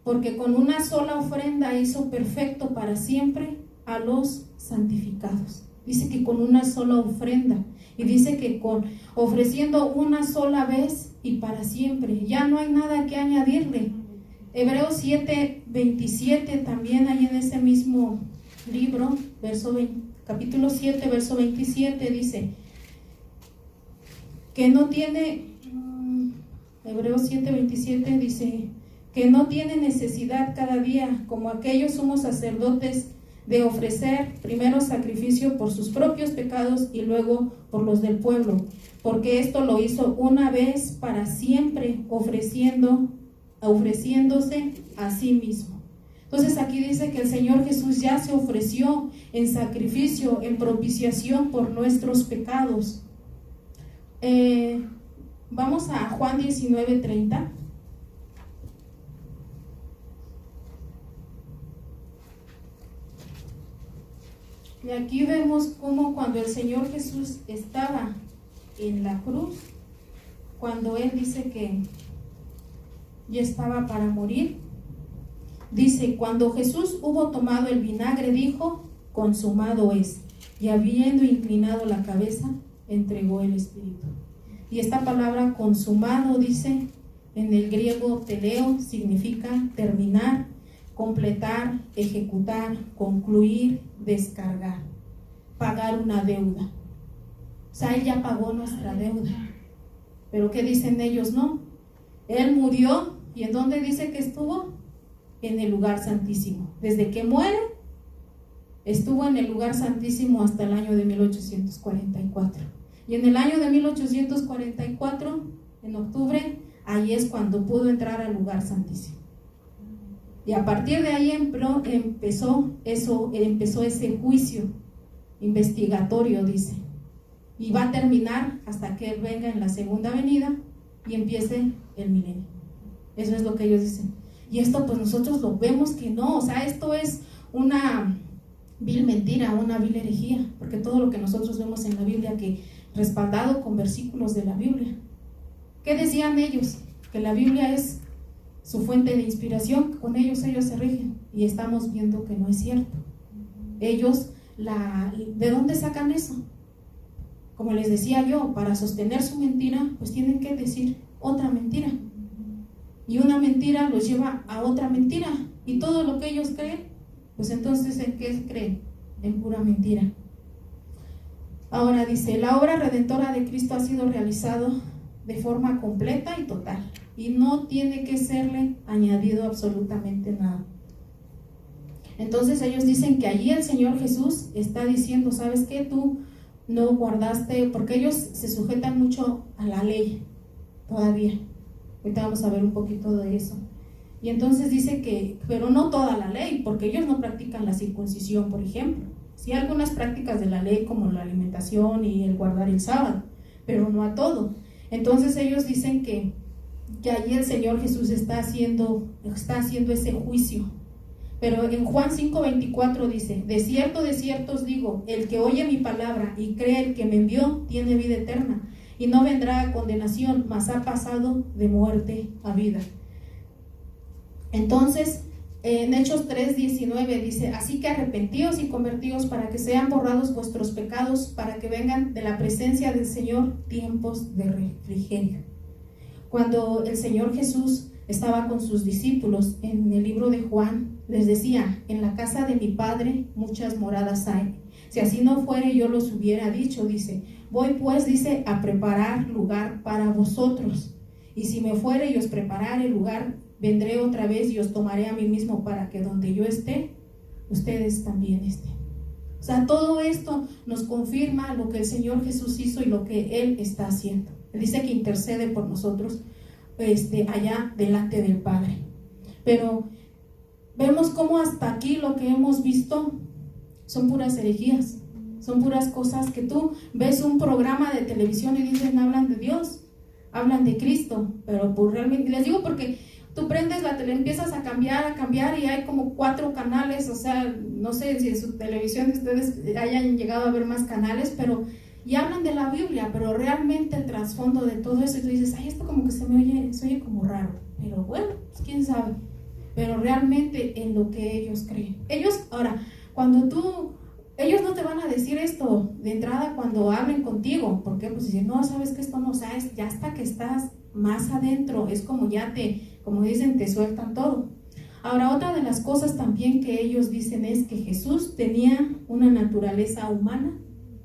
porque con una sola ofrenda hizo perfecto para siempre a los santificados. Dice que con una sola ofrenda, y dice que ofreciendo una sola vez y para siempre, ya no hay nada que añadirle. Hebreos 7:27, también hay en ese mismo libro, capítulo 7, verso 27, dice que no tiene, Hebreos 7:27 dice que no tiene necesidad cada día, como aquellos sumos sacerdotes, de ofrecer primero sacrificio por sus propios pecados y luego por los del pueblo, porque esto lo hizo una vez para siempre, ofreciéndose a sí mismo. Entonces aquí dice que el Señor Jesús ya se ofreció en sacrificio, en propiciación por nuestros pecados. Vamos a Juan 19:30. Y aquí vemos cómo cuando el Señor Jesús estaba en la cruz, cuando Él dice que ya estaba para morir, dice, cuando Jesús hubo tomado el vinagre, dijo, consumado es, y habiendo inclinado la cabeza, entregó el espíritu. Y esta palabra consumado, dice, en el griego teleo, significa terminar, completar, ejecutar, concluir, descargar, pagar una deuda. O sea, Él ya pagó nuestra deuda. Pero ¿qué dicen ellos? No, Él murió, ¿y en dónde dice que estuvo? En el lugar santísimo. Desde que muere, estuvo en el lugar santísimo hasta el año de 1844. Y en el año de 1844, en octubre, ahí es cuando pudo entrar al lugar santísimo. Y a partir de ahí empezó ese juicio investigatorio, dice. Y va a terminar hasta que Él venga en la segunda venida y empiece el milenio. Eso es lo que ellos dicen. Y esto pues nosotros lo vemos que no, o sea, esto es una vil mentira, una vil herejía, porque todo lo que nosotros vemos en la Biblia, que respaldado con versículos de la Biblia. ¿Qué decían ellos? Que la Biblia es su fuente de inspiración, con ellos se rigen, y estamos viendo que no es cierto. Ellos, ¿de dónde sacan eso? Como les decía yo, para sostener su mentira, pues tienen que decir otra mentira, y una mentira los lleva a otra mentira, y todo lo que ellos creen, pues entonces ¿en qué creen? En pura mentira. Ahora dice, la obra redentora de Cristo ha sido realizado de forma completa y total, y no tiene que serle añadido absolutamente nada. Entonces ellos dicen que allí el Señor Jesús está diciendo, ¿sabes qué? Tú no guardaste, porque ellos se sujetan mucho a la ley todavía. Ahorita vamos a ver un poquito de eso. Y entonces dice que, pero no toda la ley, porque ellos no practican la circuncisión, por ejemplo. Sí, hay algunas prácticas de la ley como la alimentación y el guardar el sábado, pero no a todo. Entonces ellos dicen que allí el Señor Jesús está haciendo ese juicio. Pero en Juan 5:24 dice, de cierto os digo, el que oye mi palabra y cree el que me envió, tiene vida eterna, y no vendrá a condenación, mas ha pasado de muerte a vida. Entonces, en Hechos 3:19 dice, así que arrepentíos y convertíos para que sean borrados vuestros pecados, para que vengan de la presencia del Señor tiempos de refrigerio. Cuando el Señor Jesús estaba con sus discípulos en el libro de Juan, les decía, en la casa de mi Padre muchas moradas hay. Si así no fuere, yo los hubiera dicho, dice, voy pues, dice, a preparar lugar para vosotros. Y si me fuere y os preparare lugar, vendré otra vez y os tomaré a mí mismo, para que donde yo esté, ustedes también estén. O sea, todo esto nos confirma lo que el Señor Jesús hizo y lo que Él está haciendo. Él dice que intercede por nosotros allá delante del Padre. Pero vemos cómo hasta aquí lo que hemos visto son puras herejías, son puras cosas que tú ves un programa de televisión y dicen, hablan de Dios, hablan de Cristo, pero pues realmente, les digo porque tú prendes la tele, empiezas a cambiar y hay como 4 canales, o sea, no sé si en su televisión ustedes hayan llegado a ver más canales, pero y hablan de la Biblia, pero realmente el trasfondo de todo eso, y tú dices, ay, esto como que se oye como raro, pero bueno, pues quién sabe, pero realmente en lo que ellos creen. Ahora, ellos no te van a decir esto de entrada cuando hablen contigo, porque pues dicen, no, sabes que esto no sabes, ya hasta que estás más adentro, es como como dicen, te sueltan todo. Ahora, otra de las cosas también que ellos dicen es que Jesús tenía una naturaleza humana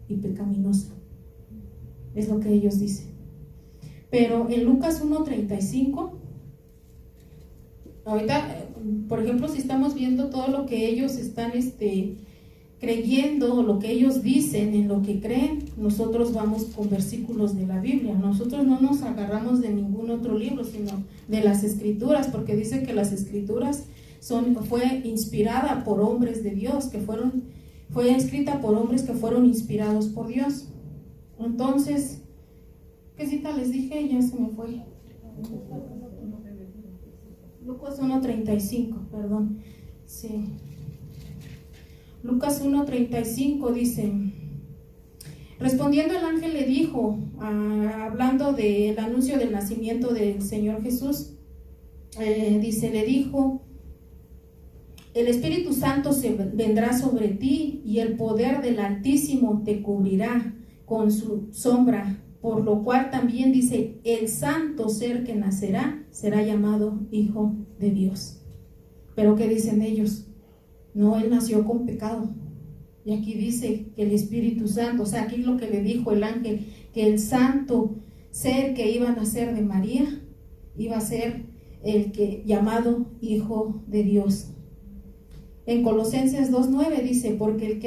y pecaminosa, es lo que ellos dicen. Pero en Lucas 1:35, ahorita, por ejemplo, si estamos viendo todo lo que ellos están creyendo, lo que ellos dicen, en lo que creen, nosotros vamos con versículos de la Biblia. Nosotros no nos agarramos de ningún otro libro, sino de las Escrituras, porque dice que las Escrituras fue inspirada por hombres de Dios, fue escrita por hombres que fueron inspirados por Dios. Entonces, ¿qué cita les dije? Ya se me fue. Lucas 1:35, perdón. Sí. Lucas 1:35 dice, respondiendo el ángel le dijo, hablando del anuncio del nacimiento del Señor Jesús, le dijo, el Espíritu Santo vendrá sobre ti y el poder del Altísimo te cubrirá con su sombra, por lo cual también dice, el santo ser que nacerá será llamado Hijo de Dios. Pero ¿qué dicen ellos? No, él nació con pecado. Y aquí dice que el Espíritu Santo, o sea, aquí lo que le dijo el ángel, que el santo ser que iba a nacer de María iba a ser llamado Hijo de Dios. En Colosenses 2:9 dice, porque en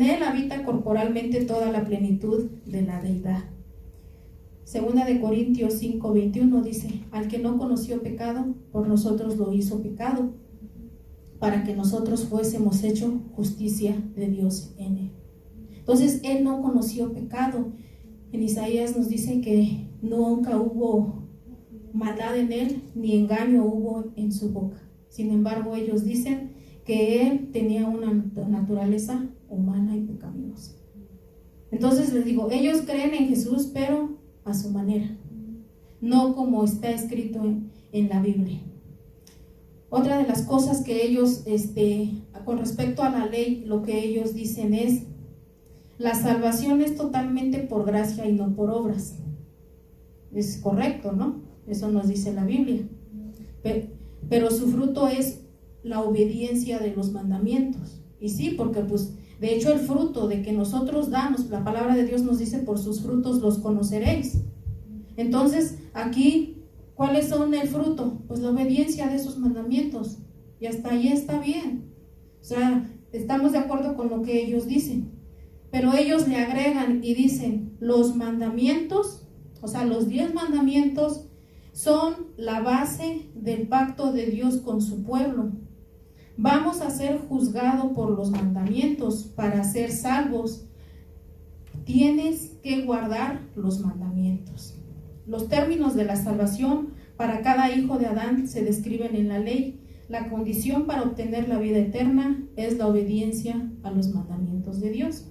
él habita corporalmente toda la plenitud de la deidad. Segunda de Corintios 5:21 dice, al que no conoció pecado, por nosotros lo hizo pecado, para que nosotros fuésemos hecho justicia de Dios en él. Entonces, él no conoció pecado. En Isaías nos dice que nunca hubo maldad en él, ni engaño hubo en su boca. Sin embargo, ellos dicen que él tenía una naturaleza humana y pecaminosa. Entonces les digo, ellos creen en Jesús, pero a su manera. no como está escrito en la Biblia. Otra de las cosas que ellos, con respecto a la ley, lo que ellos dicen es: la salvación es totalmente por gracia y no por obras. Es correcto, ¿no? Eso nos dice la Biblia. Pero su fruto es la obediencia de los mandamientos. Y sí, porque pues de hecho el fruto de que nosotros damos, la palabra de Dios nos dice: por sus frutos los conoceréis. Entonces aquí, ¿cuáles son el fruto? Pues la obediencia de esos mandamientos. Y hasta ahí está bien. O sea, estamos de acuerdo con lo que ellos dicen. Pero ellos le agregan y dicen: los mandamientos, o sea, los 10 mandamientos son la base del pacto de Dios con su pueblo. Vamos a ser juzgados por los mandamientos para ser salvos. Tienes que guardar los mandamientos. Los términos de la salvación para cada hijo de Adán se describen en la ley. La condición para obtener la vida eterna es la obediencia a los mandamientos de Dios.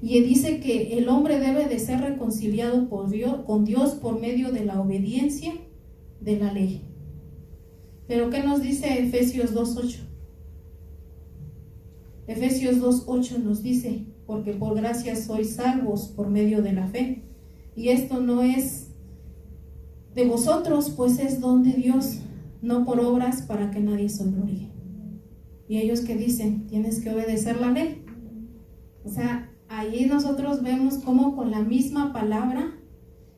Y dice que el hombre debe de ser reconciliado con Dios por medio de la obediencia de la ley. Pero ¿qué nos dice Efesios 2:8? Efesios 2:8 nos dice: porque por gracia sois salvos por medio de la fe. Y esto no es de vosotros, pues es don de Dios, no por obras, para que nadie se gloríe. Y ellos que dicen: tienes que obedecer la ley. O sea, ahí nosotros vemos cómo con la misma palabra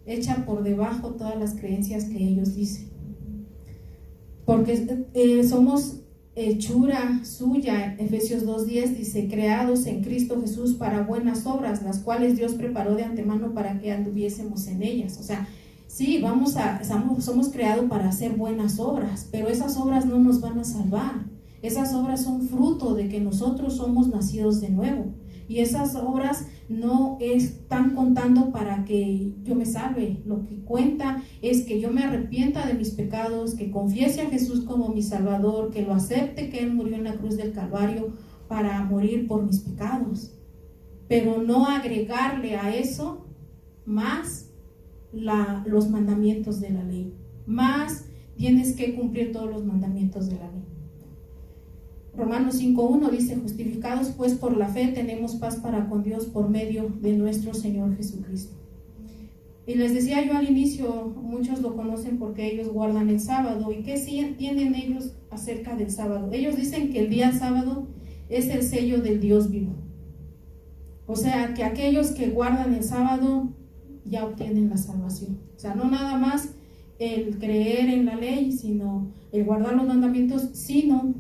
echa por debajo todas las creencias que ellos dicen. Porque somos hechura suya. Efesios 2:10 dice: creados en Cristo Jesús para buenas obras, las cuales Dios preparó de antemano para que anduviésemos en ellas. O sea, sí, somos creados para hacer buenas obras, pero esas obras no nos van a salvar. Esas obras son fruto de que nosotros somos nacidos de nuevo. Y esas obras no están contando para que yo me salve. Lo que cuenta es que yo me arrepienta de mis pecados, que confiese a Jesús como mi Salvador, que lo acepte, que Él murió en la cruz del Calvario para morir por mis pecados. Pero no agregarle a eso más los mandamientos de la ley. Más tienes que cumplir todos los mandamientos de la ley. Romanos 5:1 dice: justificados pues por la fe tenemos paz para con Dios por medio de nuestro Señor Jesucristo. Y les decía yo al inicio, muchos lo conocen porque ellos guardan el sábado. ¿Y qué tienen ellos acerca del sábado? Ellos dicen que el día sábado es el sello del Dios vivo. O sea, que aquellos que guardan el sábado ya obtienen la salvación. O sea, no nada más el creer en la ley, sino el guardar los mandamientos, sino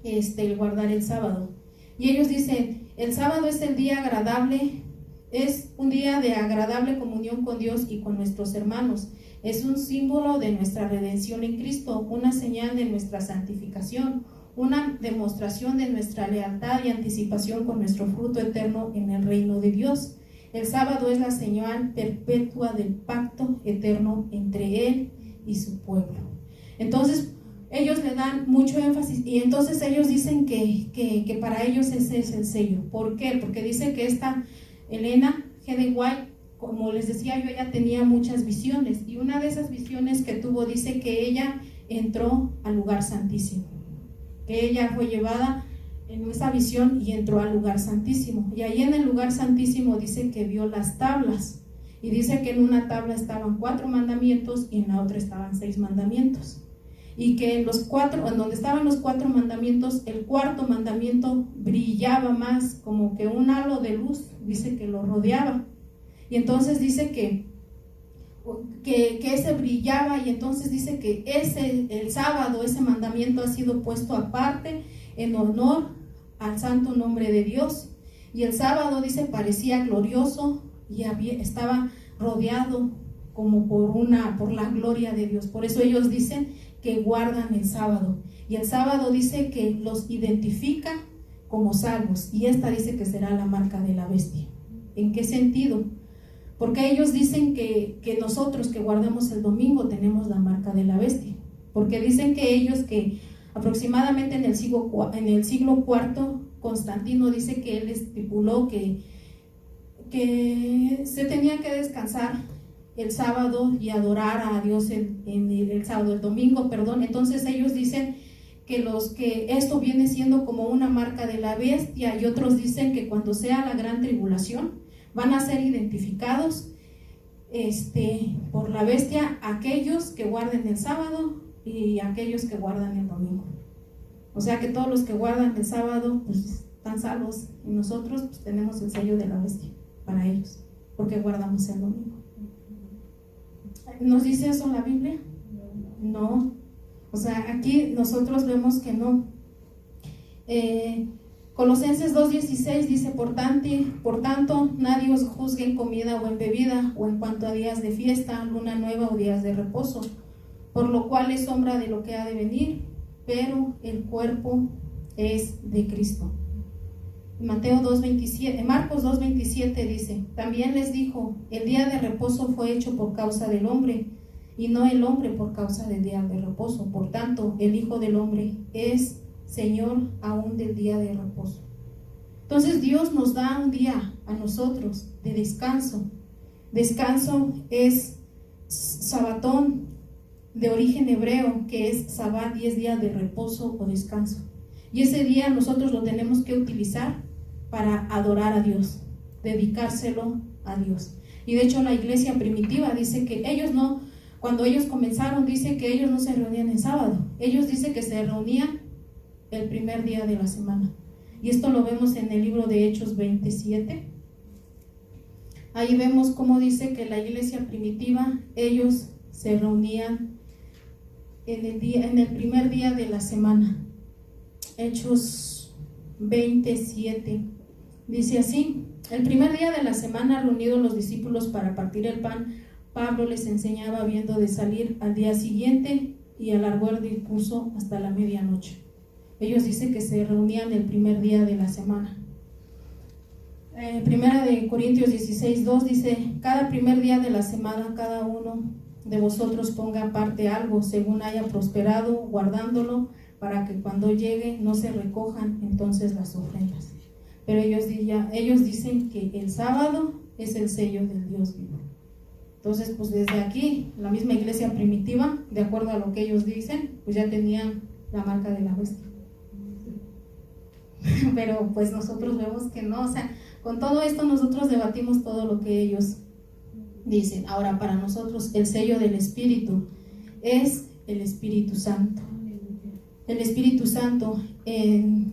el guardar el sábado. Y ellos dicen: el sábado es el día agradable, es un día de agradable comunión con Dios y con nuestros hermanos. Es un símbolo de nuestra redención en Cristo, una señal de nuestra santificación, una demostración de nuestra lealtad y anticipación con nuestro fruto eterno en el reino de Dios. El sábado es la señal perpetua del pacto eterno entre Él y su pueblo. Entonces, ellos le dan mucho énfasis y entonces ellos dicen que para ellos ese es el sello. ¿Por qué? Porque dice que esta Elena G. de White, como les decía yo, ella tenía muchas visiones, y una de esas visiones que tuvo dice que ella entró al lugar santísimo, que ella fue llevada en esa visión y entró al lugar santísimo, y ahí en el lugar santísimo dice que vio las tablas, y dice que en una tabla estaban 4 mandamientos y en la otra estaban 6 mandamientos. Y que en donde estaban los 4 mandamientos, el cuarto mandamiento brillaba más, como que un halo de luz, dice que lo rodeaba. Y entonces dice que ese brillaba, y entonces dice que el sábado, ese mandamiento ha sido puesto aparte en honor al santo nombre de Dios. Y el sábado, dice, parecía glorioso y estaba rodeado como por la gloria de Dios. Por eso ellos dicen que guardan el sábado, y el sábado dice que los identifica como salvos, y esta dice que será la marca de la bestia. ¿En qué sentido? Porque ellos dicen que nosotros que guardamos el domingo tenemos la marca de la bestia, porque dicen que ellos, que aproximadamente en el siglo IV, Constantino dice que él estipuló que se tenía que descansar el sábado y adorar a Dios en el sábado, el domingo, perdón. Entonces ellos dicen que esto viene siendo como una marca de la bestia, y otros dicen que cuando sea la gran tribulación van a ser identificados por la bestia aquellos que guarden el sábado y aquellos que guardan el domingo. O sea que todos los que guardan el sábado pues están salvos, y nosotros pues tenemos el sello de la bestia para ellos, porque guardamos el domingo. ¿Nos dice eso la Biblia? No. O sea, aquí nosotros vemos que no. Colosenses 2:16 dice, por tanto, nadie os juzgue en comida o en bebida, o en cuanto a días de fiesta, luna nueva o días de reposo, por lo cual es sombra de lo que ha de venir, pero el cuerpo es de Cristo. Marcos 2:27 dice, también les dijo, el día de reposo fue hecho por causa del hombre, y no el hombre por causa del día de reposo. Por tanto, el Hijo del Hombre es Señor aún del día de reposo. Entonces Dios nos da un día a nosotros de descanso. Descanso es sabatón, de origen hebreo, que es sabat, 10 días de reposo o descanso. Y ese día nosotros lo tenemos que utilizar para adorar a Dios, dedicárselo a Dios. Y de hecho la iglesia primitiva dice que ellos no, cuando ellos comenzaron, dice que ellos no se reunían en sábado. Ellos dicen que se reunían el primer día de la semana. Y esto lo vemos en el libro de Hechos 27. Ahí vemos cómo dice que la iglesia primitiva, ellos se reunían en el primer día de la semana. Hechos 27 dice así: el primer día de la semana, reunidos los discípulos para partir el pan, Pablo les enseñaba habiendo de salir al día siguiente, y alargó el discurso hasta la medianoche. Ellos dicen que se reunían el primer día de la semana. Primera de Corintios 16:2 dice: cada primer día de la semana cada uno de vosotros ponga aparte algo según haya prosperado, guardándolo para que cuando llegue no se recojan entonces las ofrendas. Pero ellos dicen que el sábado es el sello del Dios vivo. Entonces, pues desde aquí, la misma iglesia primitiva, de acuerdo a lo que ellos dicen, pues ya tenían la marca de la bestia. Pero pues nosotros vemos que no, o sea, con todo esto nosotros debatimos todo lo que ellos dicen. Ahora, para nosotros el sello del Espíritu es el Espíritu Santo. El Espíritu Santo, en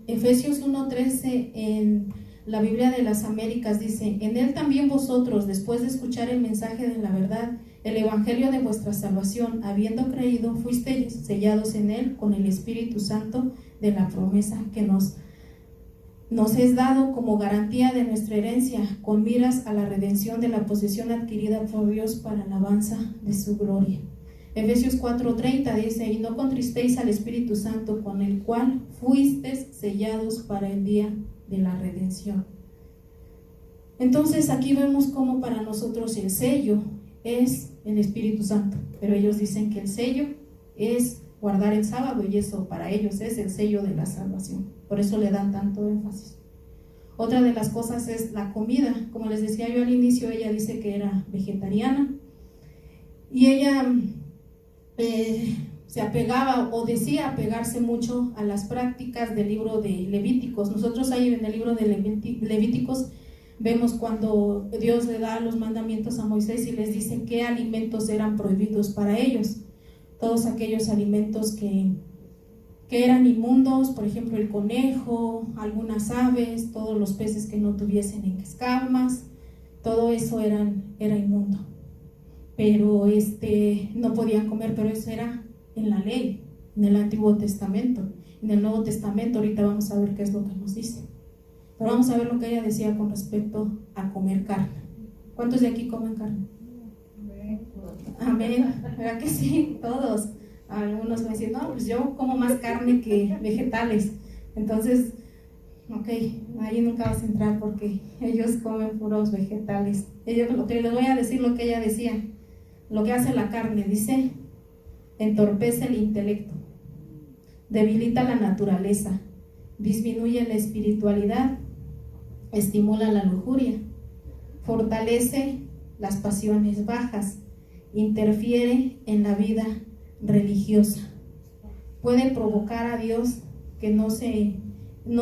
Efesios 1:13, en la Biblia de las Américas, dice: en él también vosotros, después de escuchar el mensaje de la verdad, el evangelio de vuestra salvación, habiendo creído, fuisteis sellados en él con el Espíritu Santo de la promesa, que nos es dado como garantía de nuestra herencia, con miras a la redención de la posesión adquirida por Dios para alabanza de su gloria. Efesios 4:30 dice: y no contristéis al Espíritu Santo, con el cual fuisteis sellados para el día de la redención. Entonces aquí vemos cómo para nosotros el sello es el Espíritu Santo, pero ellos dicen que el sello es guardar el sábado, y eso para ellos es el sello de la salvación. Por eso le dan tanto énfasis. Otra de las cosas es la comida. Como les decía yo al inicio, ella dice que era vegetariana, y ella se apegaba o decía apegarse mucho a las prácticas del libro de Levíticos. Nosotros ahí en el libro de Levíticos vemos cuando Dios le da los mandamientos a Moisés y les dice qué alimentos eran prohibidos para ellos. Todos aquellos alimentos que eran inmundos, por ejemplo el conejo, algunas aves, todos los peces que no tuviesen escamas, todo eso era inmundo. Pero no podían comer, pero eso era en la ley, en el Antiguo Testamento. En el Nuevo Testamento ahorita vamos a ver qué es lo que nos dice. Pero vamos a ver lo que ella decía con respecto a comer carne. ¿Cuántos de aquí comen carne? Amén. ¿Verdad que sí? Todos. Algunos me dicen: no, pues yo como más carne que vegetales. Entonces, ok, ahí nunca vas a entrar porque ellos comen puros vegetales. Lo que les voy a decir, lo que ella decía, lo que hace la carne, dice: entorpece el intelecto, debilita la naturaleza, disminuye la espiritualidad, estimula la lujuria, fortalece las pasiones bajas, interfiere en la vida religiosa, puede provocar a Dios que no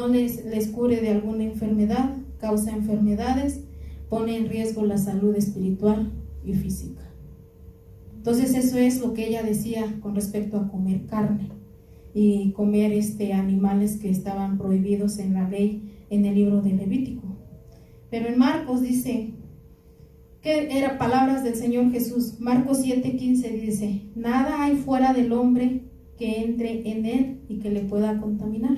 les cure de alguna enfermedad, causa enfermedades, pone en riesgo la salud espiritual y física. Entonces eso es lo que ella decía con respecto a comer carne y comer animales que estaban prohibidos en la ley en el libro de Levítico. Pero en Marcos dice, que eran palabras del Señor Jesús. Marcos 7:15 dice, nada hay fuera del hombre que entre en él y que le pueda contaminar.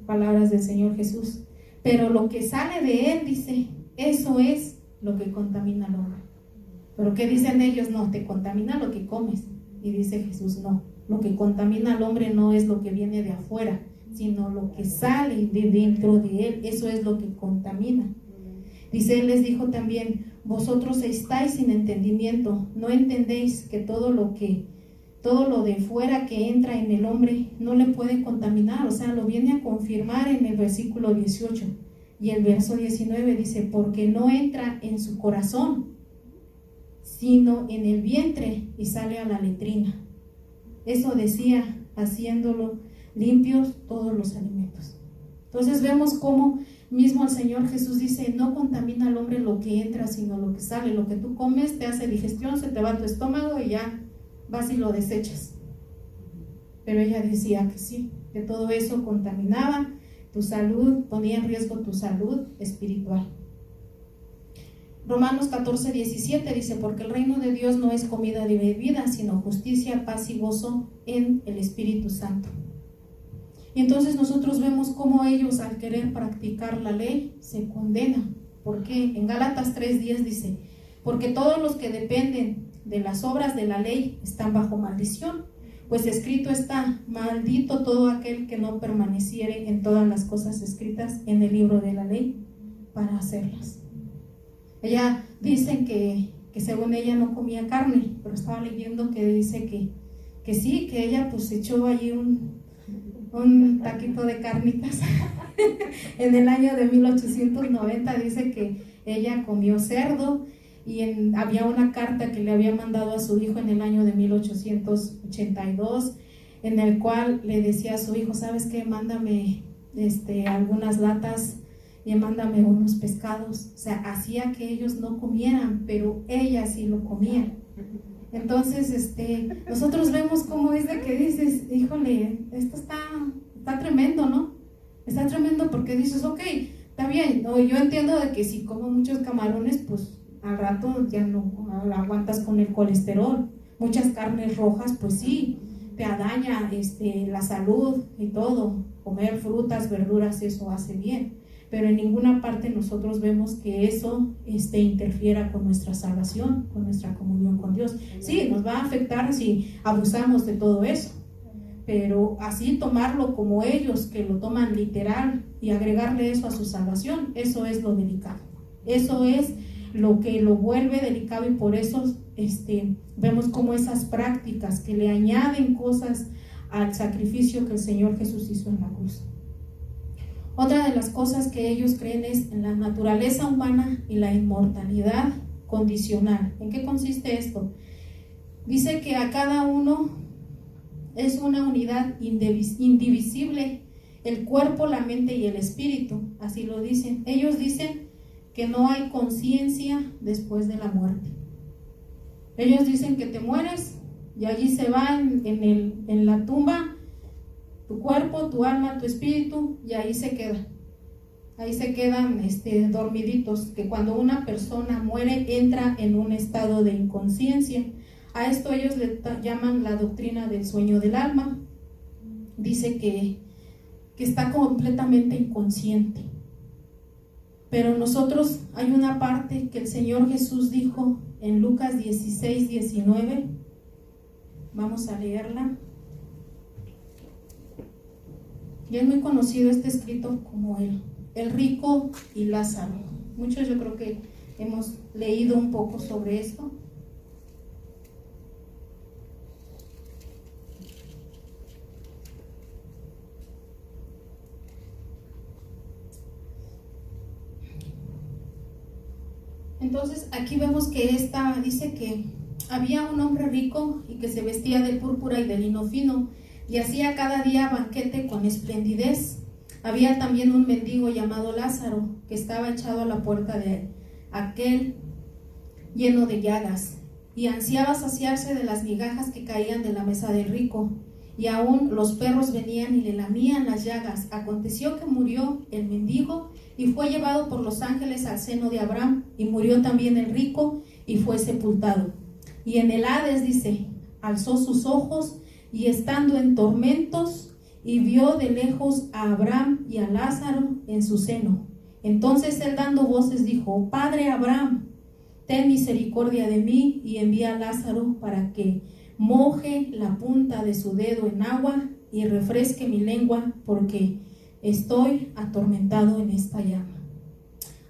Palabras del Señor Jesús. Pero lo que sale de él, dice, eso es lo que contamina al hombre. Pero ¿qué dicen ellos? No, te contamina lo que comes. Y dice Jesús, no, lo que contamina al hombre no es lo que viene de afuera, sino lo que sale de dentro de él. Eso es lo que contamina. Dice, él les dijo también, vosotros estáis sin entendimiento, no entendéis que todo lo de fuera que entra en el hombre no le puede contaminar. O sea, lo viene a confirmar en el versículo 18 y el verso 19 dice, porque no entra en su corazón, sino en el vientre y sale a la letrina. Eso decía, haciéndolo limpios todos los alimentos. Entonces vemos cómo mismo el Señor Jesús dice, no contamina al hombre lo que entra, sino lo que sale. Lo que tú comes te hace digestión, se te va a tu estómago y ya vas y lo desechas. Pero ella decía que sí, que todo eso contaminaba tu salud, ponía en riesgo tu salud espiritual. Romanos 14:17 dice, porque el reino de Dios no es comida ni bebida, sino justicia, paz y gozo en el Espíritu Santo. Y entonces nosotros vemos cómo ellos, al querer practicar la ley, se condenan. ¿Por qué? En Gálatas 3:10 dice, porque todos los que dependen de las obras de la ley están bajo maldición, pues escrito está, maldito todo aquel que no permaneciere en todas las cosas escritas en el libro de la ley para hacerlas. Ella dice que según ella no comía carne, pero estaba leyendo que dice que sí, que ella pues echó allí un taquito de carnitas en el año de 1890. Dice que ella comió cerdo y había una carta que le había mandado a su hijo en el año de 1882 en el cual le decía a su hijo, ¿sabes qué? Mándame algunas latas y mándame unos pescados. O sea, hacía que ellos no comieran, pero ella sí lo comía. Entonces, nosotros vemos cómo es de que dices, híjole, esto está tremendo, ¿no? Está tremendo porque dices, ok, está bien, no, yo entiendo de que si como muchos camarones, pues al rato ya no aguantas con el colesterol. Muchas carnes rojas, pues sí, te daña la salud y todo. Comer frutas, verduras, eso hace bien. Pero en ninguna parte nosotros vemos que eso interfiera con nuestra salvación, con nuestra comunión con Dios. Sí, nos va a afectar si abusamos de todo eso, pero así tomarlo como ellos, que lo toman literal, y agregarle eso a su salvación, eso es lo delicado. Eso es lo que lo vuelve delicado, y por eso vemos como esas prácticas que le añaden cosas al sacrificio que el Señor Jesús hizo en la cruz. Otra de las cosas que ellos creen es en la naturaleza humana y la inmortalidad condicional. ¿En qué consiste esto? Dice que a cada uno es una unidad indivisible, el cuerpo, la mente y el espíritu, así lo dicen. Ellos dicen que no hay conciencia después de la muerte. Ellos dicen que te mueres y allí se va en la tumba tu cuerpo, tu alma, tu espíritu, y ahí se queda. Ahí se quedan dormiditos, que cuando una persona muere entra en un estado de inconsciencia. A esto ellos le llaman la doctrina del sueño del alma. Dice que está completamente inconsciente. Pero nosotros, hay una parte que el Señor Jesús dijo en Lucas 16:19. Vamos a leerla. Y es muy conocido este escrito como el rico y Lázaro. Muchos yo creo que hemos leído un poco sobre esto. Entonces aquí vemos que dice que había un hombre rico y que se vestía de púrpura y de lino fino y hacía cada día banquete con esplendidez. Había también un mendigo llamado Lázaro que estaba echado a la puerta de aquel lleno de llagas y ansiaba saciarse de las migajas que caían de la mesa del rico, y aún los perros venían y le lamían las llagas. Aconteció que murió el mendigo y fue llevado por los ángeles al seno de Abraham, y murió también el rico y fue sepultado. Y en el Hades, dice, alzó sus ojos y estando en tormentos, y vio de lejos a Abraham y a Lázaro en su seno. Entonces él, dando voces, dijo: Padre Abraham, ten misericordia de mí y envía a Lázaro para que moje la punta de su dedo en agua y refresque mi lengua, porque estoy atormentado en esta llama.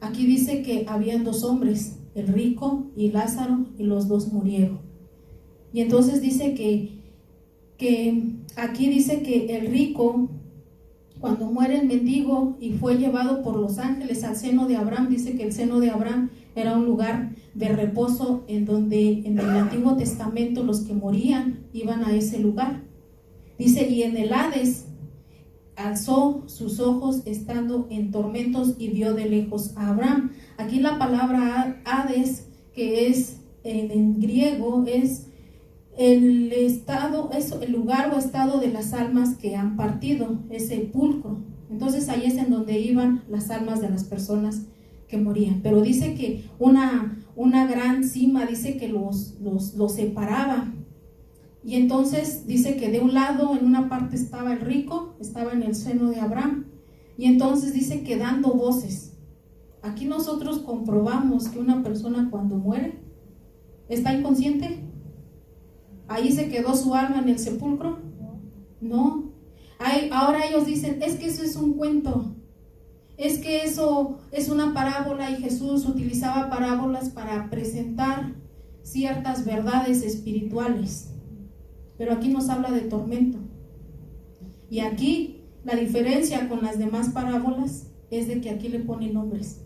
Aquí dice que habían dos hombres, el rico y Lázaro, y los dos murieron. Y entonces dice que aquí dice que el rico, cuando muere el mendigo y fue llevado por los ángeles al seno de Abraham, dice que el seno de Abraham era un lugar de reposo en donde en el Antiguo Testamento los que morían iban a ese lugar. Dice, y en el Hades alzó sus ojos estando en tormentos y vio de lejos a Abraham. Aquí la palabra Hades, que es en griego, es el estado, es el lugar o estado de las almas que han partido, es sepulcro. Entonces ahí es en donde iban las almas de las personas que morían. Pero dice que una gran cima, dice que los separaba. Y entonces dice que de un lado, en una parte estaba el rico, estaba en el seno de Abraham. Y entonces dice que dando voces. Aquí nosotros comprobamos que una persona cuando muere está inconsciente. Ahí se quedó su alma en el sepulcro. No. Ahora ellos dicen, es que eso es un cuento. Es que eso es una parábola, y Jesús utilizaba parábolas para presentar ciertas verdades espirituales. Pero aquí nos habla de tormento. Y aquí la diferencia con las demás parábolas es de que aquí le ponen nombres.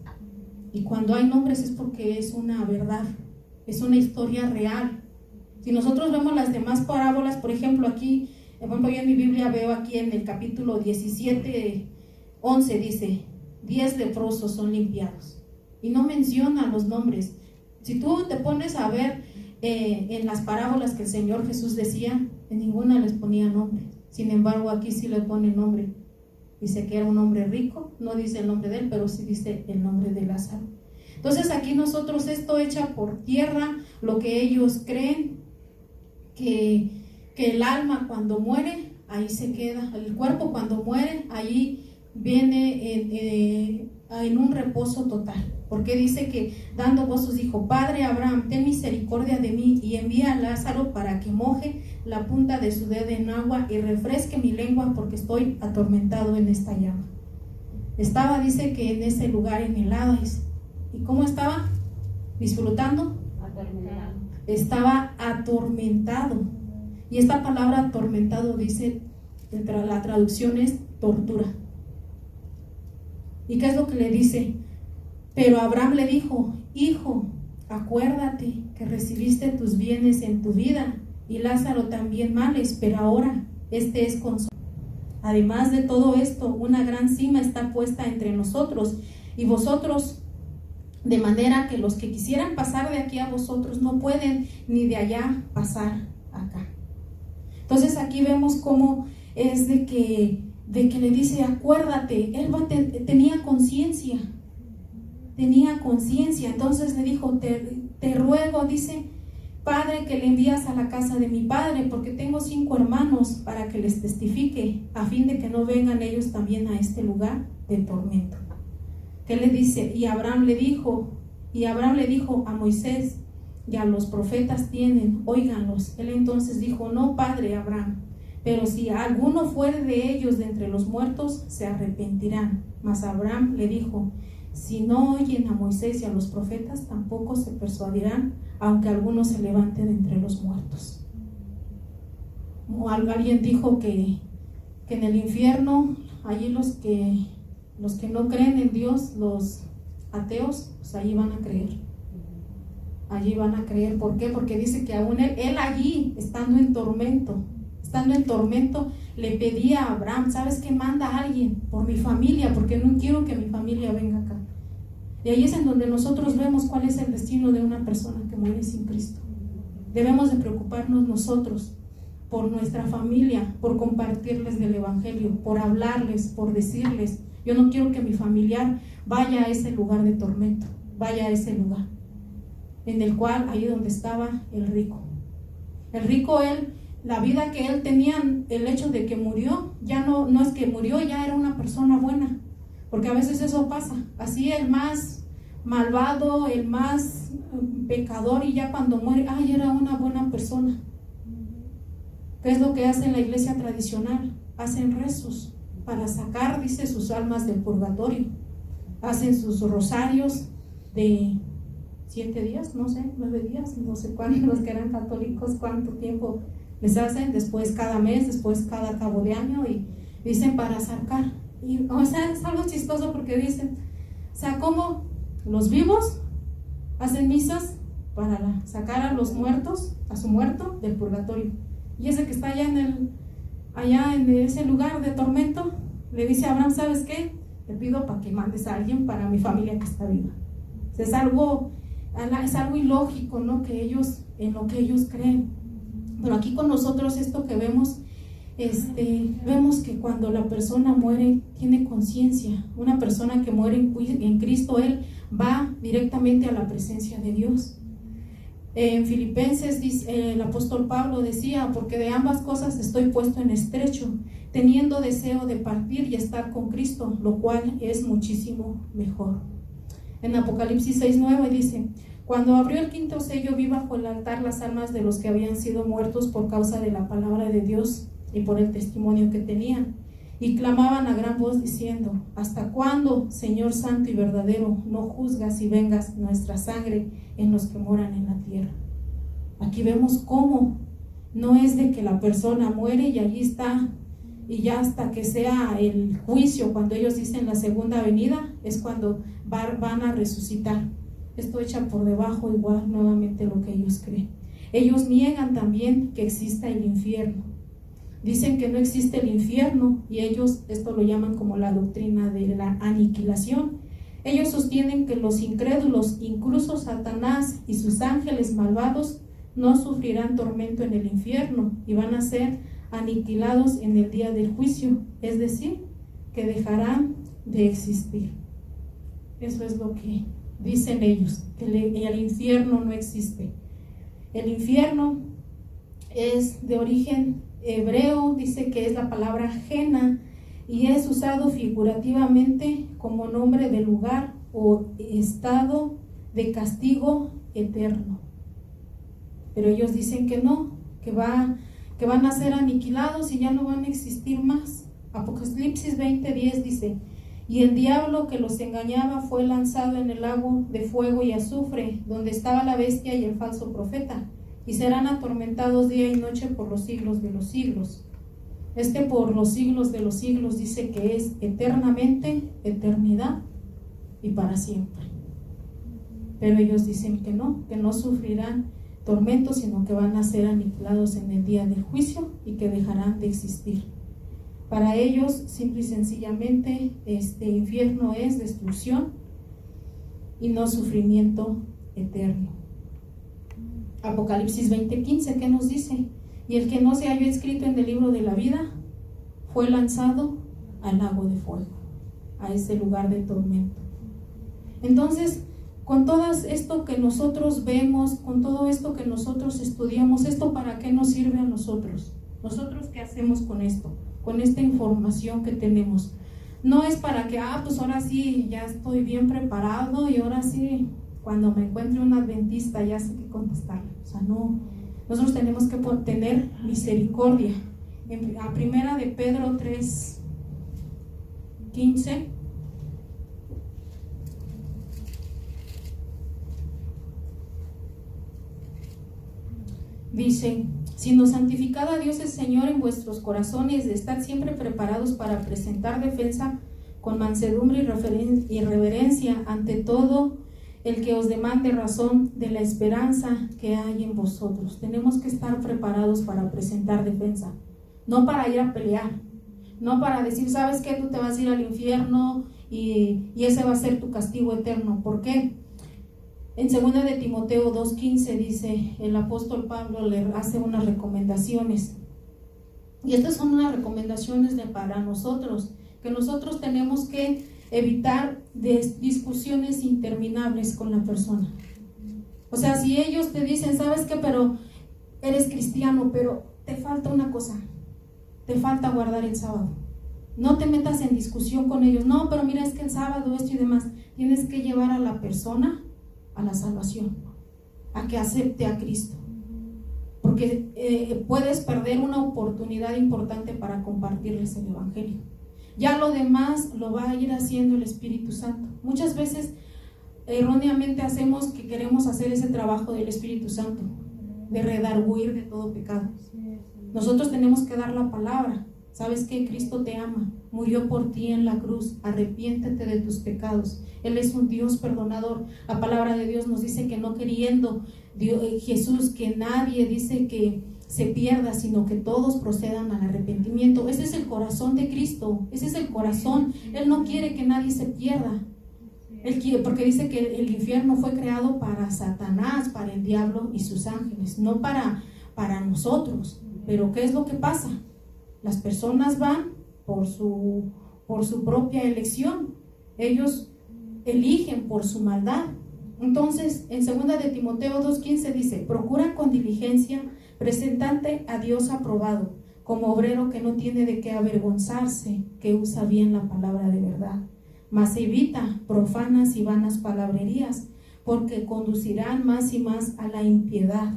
Y cuando hay nombres es porque es una verdad, es una historia real. Si nosotros vemos las demás parábolas, por ejemplo, aquí, yo en mi Biblia veo aquí en el capítulo 17, 11, dice: 10 leprosos son limpiados. Y no menciona los nombres. Si tú te pones a ver en las parábolas que el Señor Jesús decía, en ninguna les ponía nombre. Sin embargo, aquí sí le pone nombre. Dice que era un hombre rico, no dice el nombre de él, pero sí dice el nombre de Lázaro. Entonces aquí nosotros, esto echa por tierra lo que ellos creen, que el alma cuando muere, ahí se queda. El cuerpo cuando muere, ahí viene en un reposo total. Porque dice que dando voces dijo: Padre Abraham, ten misericordia de mí y envía a Lázaro para que moje la punta de su dedo en agua y refresque mi lengua, porque estoy atormentado en esta llama. Estaba, dice que en ese lugar, en el Hades. ¿Y cómo estaba? Disfrutando. Atormentado. Estaba atormentado. Y esta palabra atormentado, dice, la traducción es tortura. ¿Y qué es lo que le dice? Pero Abraham le dijo: Hijo, acuérdate que recibiste tus bienes en tu vida, y Lázaro también males, pero ahora este es consuelo. Además de todo esto, una gran cima está puesta entre nosotros y vosotros, de manera que los que quisieran pasar de aquí a vosotros no pueden, ni de allá pasar acá. Entonces aquí vemos cómo es de que le dice: acuérdate. Él tenía conciencia. Entonces le dijo: te ruego, dice, Padre, que le envías a la casa de mi padre, porque tengo 5 hermanos, para que les testifique, a fin de que no vengan ellos también a este lugar de tormento. ¿Qué le dice? Y Abraham le dijo a Moisés y a los profetas tienen, óiganlos. Él entonces dijo: no, Padre Abraham, pero si alguno fuere de ellos de entre los muertos, se arrepentirán. Mas Abraham le dijo: si no oyen a Moisés y a los profetas, tampoco se persuadirán, aunque alguno se levante de entre los muertos. O alguien dijo que en el infierno, allí los que no creen en Dios, los ateos, pues allí van a creer. allí van a creer. ¿Por qué? Porque dice que aún él allí, estando en tormento, le pedía a Abraham, ¿sabes qué? Manda a alguien por mi familia, porque no quiero que mi familia venga acá. Y ahí es en donde nosotros vemos cuál es el destino de una persona que muere sin Cristo. Debemos de preocuparnos nosotros por nuestra familia, por compartirles del Evangelio, por hablarles, por decirles, yo no quiero que mi familiar vaya a ese lugar de tormento, vaya a ese lugar, en el cual, ahí donde estaba el rico. El rico, la vida que él tenía, el hecho de que murió, ya no es que murió, ya era una persona buena, porque a veces eso pasa, así el más malvado, el más pecador, y ya cuando muere, era una buena persona. ¿Qué es lo que hace la iglesia tradicional? Hacen rezos para sacar, dice, sus almas del purgatorio. Hacen sus rosarios de 7 días, no sé, 9 días, no sé cuántos, los que eran católicos, cuánto tiempo les hacen, después cada mes, después cada cabo de año, y dicen para sacar. Y, es algo chistoso porque dicen, ¿cómo los vivos hacen misas para sacar a los muertos, a su muerto del purgatorio? Y ese que está allá en ese lugar de tormento, le dice a Abraham, ¿sabes qué? Te pido para que mandes a alguien para mi familia que está viva. Es algo ilógico, ¿no? En lo que ellos creen. Pero aquí con nosotros esto que vemos, vemos que cuando la persona muere, tiene conciencia. Una persona que muere en Cristo, él va directamente a la presencia de Dios. En Filipenses el apóstol Pablo decía, porque de ambas cosas estoy puesto en estrecho, teniendo deseo de partir y estar con Cristo, lo cual es muchísimo mejor. En Apocalipsis 6:9 dice, cuando abrió el 5º sello, vi bajo el altar las almas de los que habían sido muertos por causa de la palabra de Dios y por el testimonio que tenían, y clamaban a gran voz diciendo, ¿hasta cuándo, Señor santo y verdadero, no juzgas y vengas nuestra sangre en los que moran en la tierra? Aquí vemos cómo no es de que la persona muere y allí está, y ya hasta que sea el juicio, cuando ellos dicen la segunda venida, es cuando van a resucitar. Esto echa por debajo igual nuevamente lo que ellos creen. Ellos niegan también que exista el infierno. Dicen que no existe el infierno, y ellos esto lo llaman como la doctrina de la aniquilación. Ellos sostienen que los incrédulos, incluso Satanás y sus ángeles malvados, no sufrirán tormento en el infierno y van a ser aniquilados en el día del juicio, es decir, que dejarán de existir. Eso es lo que dicen ellos, que el infierno no existe. El infierno es de origen hebreo, dice que es la palabra Gena, y es usado figurativamente como nombre de lugar o estado de castigo eterno. Pero ellos dicen que no, que van a ser aniquilados y ya no van a existir más. Apocalipsis 20:10 dice, y el diablo que los engañaba fue lanzado en el lago de fuego y azufre, donde estaba la bestia y el falso profeta, y serán atormentados día y noche por los siglos de los siglos. Por los siglos de los siglos dice que es eternamente, eternidad y para siempre. Pero ellos dicen que no sufrirán tormentos, sino que van a ser aniquilados en el día del juicio y que dejarán de existir. Para ellos, simple y sencillamente, este infierno es destrucción y no sufrimiento eterno. Apocalipsis 20:15, ¿qué nos dice? Y el que no se halló escrito en el libro de la vida fue lanzado al lago de fuego, a ese lugar de tormento. Entonces, con todo esto que nosotros vemos, con todo esto que nosotros estudiamos, ¿esto para qué nos sirve a nosotros? ¿Nosotros qué hacemos con esto? Con esta información que tenemos. No es para que, pues ahora sí, ya estoy bien preparado y ahora sí, cuando me encuentre un adventista ya sé qué contestarle. O sea, no. Nosotros tenemos que tener misericordia. A primera de Pedro 3:15 dice, sino santificad a Dios el Señor en vuestros corazones, de estar siempre preparados para presentar defensa con mansedumbre y reverencia ante todo el que os demande razón de la esperanza que hay en vosotros. Tenemos que estar preparados para presentar defensa, no para ir a pelear, no para decir, ¿sabes qué? Tú te vas a ir al infierno y ese va a ser tu castigo eterno. ¿Por qué? En 2 de Timoteo 2:15 dice, el apóstol Pablo le hace unas recomendaciones. Y estas son unas recomendaciones para nosotros, que nosotros tenemos que evitar discusiones interminables con la persona. O sea, si ellos te dicen, ¿sabes qué? Pero eres cristiano, pero te falta una cosa, te falta guardar el sábado. No te metas en discusión con ellos. No, pero mira, es que el sábado esto y demás. Tienes que llevar a la persona a la salvación, a que acepte a Cristo. Porque puedes perder una oportunidad importante para compartirles el Evangelio. Ya lo demás lo va a ir haciendo el Espíritu Santo. Muchas veces erróneamente hacemos que queremos hacer ese trabajo del Espíritu Santo, de redarguir de todo pecado. Nosotros tenemos que dar la palabra. ¿Sabes qué? Cristo te ama, murió por ti en la cruz, arrepiéntete de tus pecados. Él es un Dios perdonador. La palabra de Dios nos dice que no queriendo Jesús que nadie dice que se pierda, sino que todos procedan al arrepentimiento. Ese es el corazón de Cristo, ese es el corazón. Él no quiere que nadie se pierda. Él quiere, porque dice que el infierno fue creado para Satanás, para el diablo y sus ángeles, no para nosotros. Pero ¿qué es lo que pasa? Las personas van por su propia elección. Ellos eligen por su maldad. Entonces, en 2 de Timoteo 2:15 dice, procura con diligencia presentarte a Dios aprobado, como obrero que no tiene de qué avergonzarse, que usa bien la palabra de verdad. Mas evita profanas y vanas palabrerías, porque conducirán más y más a la impiedad.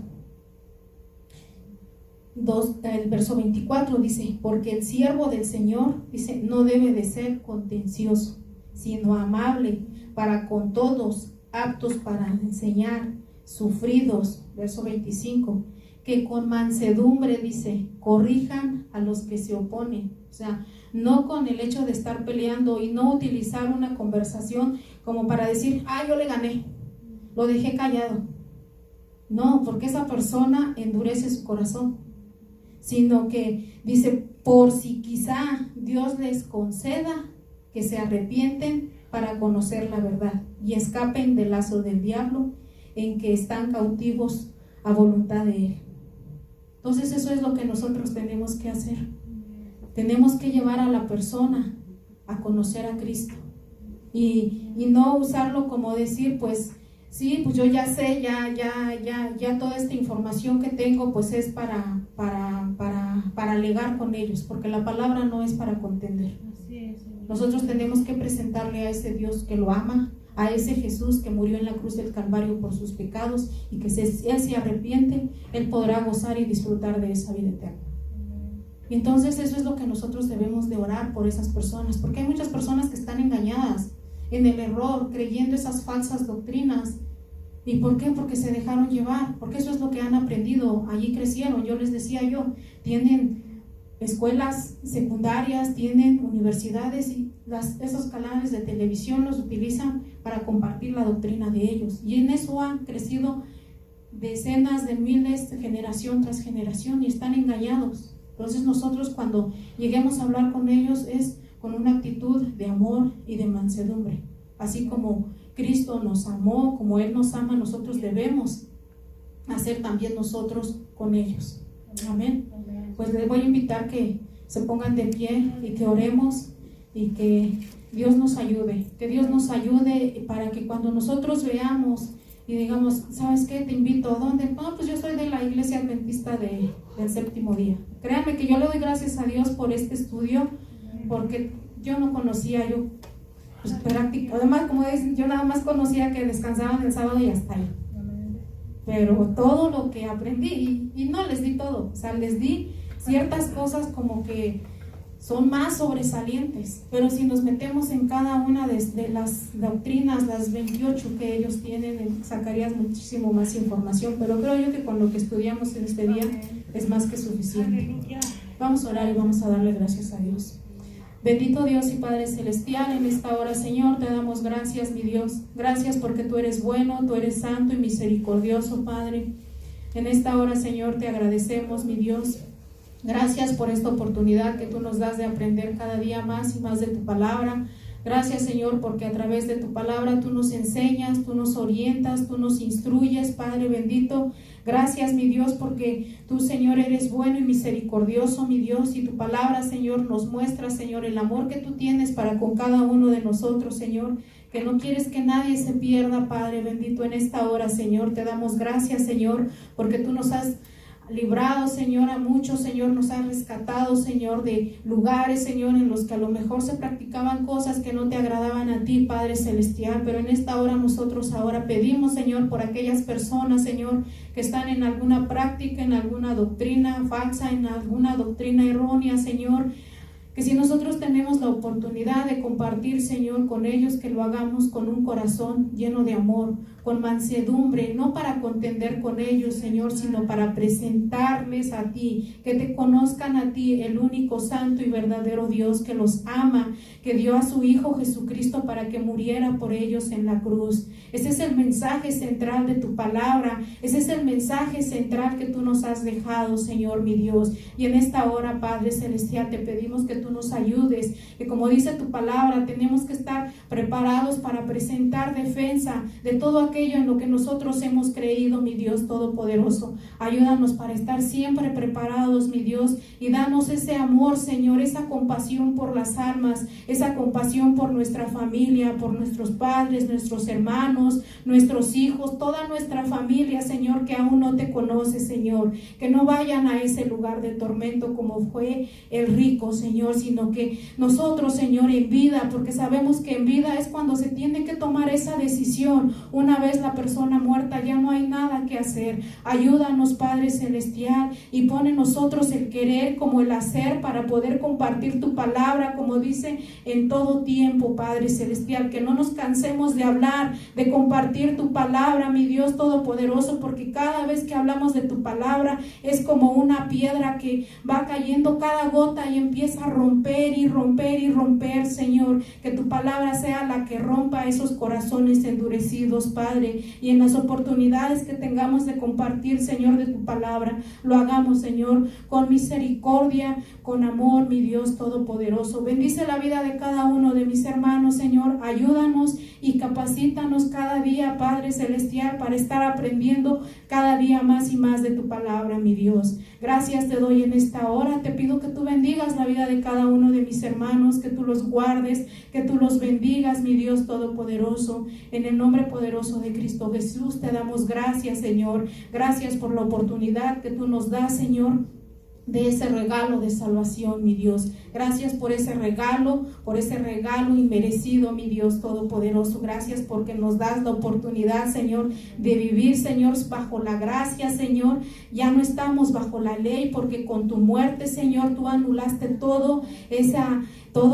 El verso 24 dice, porque el siervo del Señor, dice, no debe de ser contencioso, sino amable para con todos, aptos para enseñar, sufridos. Verso 25, que con mansedumbre, dice, corrijan a los que se oponen. O sea, no con el hecho de estar peleando y no utilizar una conversación como para decir, yo le gané, lo dejé callado. No, porque esa persona endurece su corazón. Sino que dice, por si quizá Dios les conceda que se arrepienten para conocer la verdad y escapen del lazo del diablo en que están cautivos a voluntad de Él. Entonces eso es lo que nosotros tenemos que hacer. Tenemos que llevar a la persona a conocer a Cristo y no usarlo como decir, pues sí, pues yo ya sé, ya toda esta información que tengo pues es para alegar con ellos, porque la palabra no es para contender. Nosotros tenemos que presentarle a ese Dios que lo ama, a ese Jesús que murió en la cruz del Calvario por sus pecados y que si Él se arrepiente, Él podrá gozar y disfrutar de esa vida eterna. Y entonces eso es lo que nosotros debemos de orar por esas personas, porque hay muchas personas que están engañadas en el error, creyendo esas falsas doctrinas. ¿Y por qué? Porque se dejaron llevar, porque eso es lo que han aprendido, allí crecieron. Yo les decía tienen escuelas secundarias, tienen universidades y esos canales de televisión los utilizan para compartir la doctrina de ellos. Y en eso han crecido decenas de miles, generación tras generación, y están engañados. Entonces nosotros cuando lleguemos a hablar con ellos es con una actitud de amor y de mansedumbre. Así como Cristo nos amó, como Él nos ama, nosotros debemos hacer también nosotros con ellos. Amén. Pues les voy a invitar que se pongan de pie y que oremos y que Dios nos ayude. Que Dios nos ayude para que cuando nosotros veamos y digamos, ¿sabes qué? Te invito, ¿a dónde? No, pues yo soy de la Iglesia Adventista del Séptimo Día. Créanme que yo le doy gracias a Dios por este estudio, porque yo no conocía, pues práctico, además como dicen, yo nada más conocía que descansaban el sábado y hasta ahí. Pero todo lo que aprendí, y no les di todo, o sea, les di ciertas cosas como que son más sobresalientes, pero si nos metemos en cada una de las doctrinas, las 28 que ellos tienen, sacarías muchísimo más información, pero creo yo que con lo que estudiamos en este día es más que suficiente. Vamos a orar y vamos a darle gracias a Dios. Bendito Dios y Padre Celestial, en esta hora, Señor, te damos gracias, mi Dios. Gracias porque tú eres bueno, tú eres santo y misericordioso, Padre. En esta hora, Señor, te agradecemos, mi Dios. Gracias por esta oportunidad que tú nos das de aprender cada día más y más de tu palabra. Gracias, Señor, porque a través de tu palabra tú nos enseñas, tú nos orientas, tú nos instruyes, Padre bendito. Gracias, mi Dios, porque tú, Señor, eres bueno y misericordioso, mi Dios, y tu palabra, Señor, nos muestra, Señor, el amor que tú tienes para con cada uno de nosotros, Señor, que no quieres que nadie se pierda, Padre bendito, en esta hora, Señor. Te damos gracias, Señor, porque tú nos has librado, Señor, a muchos, Señor, nos has rescatado, Señor, de lugares, Señor, en los que a lo mejor se practicaban cosas que no te agradaban a ti, Padre Celestial, pero en esta hora nosotros ahora pedimos, Señor, por aquellas personas, Señor, que están en alguna práctica, en alguna doctrina falsa, en alguna doctrina errónea, Señor, que si nosotros tenemos la oportunidad de compartir, Señor, con ellos, que lo hagamos con un corazón lleno de amor, con mansedumbre, no para contender con ellos, Señor, sino para presentarles a ti, que te conozcan a ti, el único santo y verdadero Dios que los ama, que dio a su Hijo Jesucristo para que muriera por ellos en la cruz. Ese es el mensaje central de tu palabra, ese es el mensaje central que tú nos has dejado, Señor, mi Dios. Y en esta hora, Padre Celestial, te pedimos que tú nos ayudes, que como dice tu palabra, tenemos que estar preparados para presentar defensa de todo aquello en lo que nosotros hemos creído, mi Dios Todopoderoso. Ayúdanos para estar siempre preparados, mi Dios, y danos ese amor, Señor, esa compasión por las almas, esa compasión por nuestra familia, por nuestros padres, nuestros hermanos, nuestros hijos, toda nuestra familia, Señor, que aún no te conoce, Señor, que no vayan a ese lugar de tormento como fue el rico, Señor, sino que nosotros, Señor, en vida, porque sabemos que en vida es cuando se tiene que tomar esa decisión. Una vez la persona muerta ya no hay nada que hacer. Ayúdanos, Padre Celestial, y pone en nosotros el querer como el hacer para poder compartir tu palabra, como dice, en todo tiempo, Padre Celestial, que no nos cansemos de hablar, de compartir tu palabra, mi Dios Todopoderoso, porque cada vez que hablamos de tu palabra es como una piedra que va cayendo cada gota y empieza a romper y romper y romper, Señor. Que tu palabra sea la que rompa esos corazones endurecidos, Padre, y en las oportunidades que tengamos de compartir, Señor, de tu palabra, lo hagamos, Señor, con misericordia, con amor, mi Dios Todopoderoso. Bendice la vida de cada uno de mis hermanos, Señor. Ayúdanos y capacítanos cada día, Padre Celestial, para estar aprendiendo cada día más y más de tu palabra, mi Dios. Gracias te doy en esta hora. Te pido que tú bendigas la vida de cada uno de mis hermanos, que tú los guardes, que tú los bendigas, mi Dios Todopoderoso. En el nombre poderoso de Cristo Jesús te damos gracias, Señor. Gracias por la oportunidad que tú nos das, Señor, de ese regalo de salvación, mi Dios. Gracias por ese regalo inmerecido, mi Dios Todopoderoso. Gracias porque nos das la oportunidad, Señor, de vivir, Señor, bajo la gracia, Señor. Ya no estamos bajo la ley, porque con tu muerte, Señor, tú anulaste todo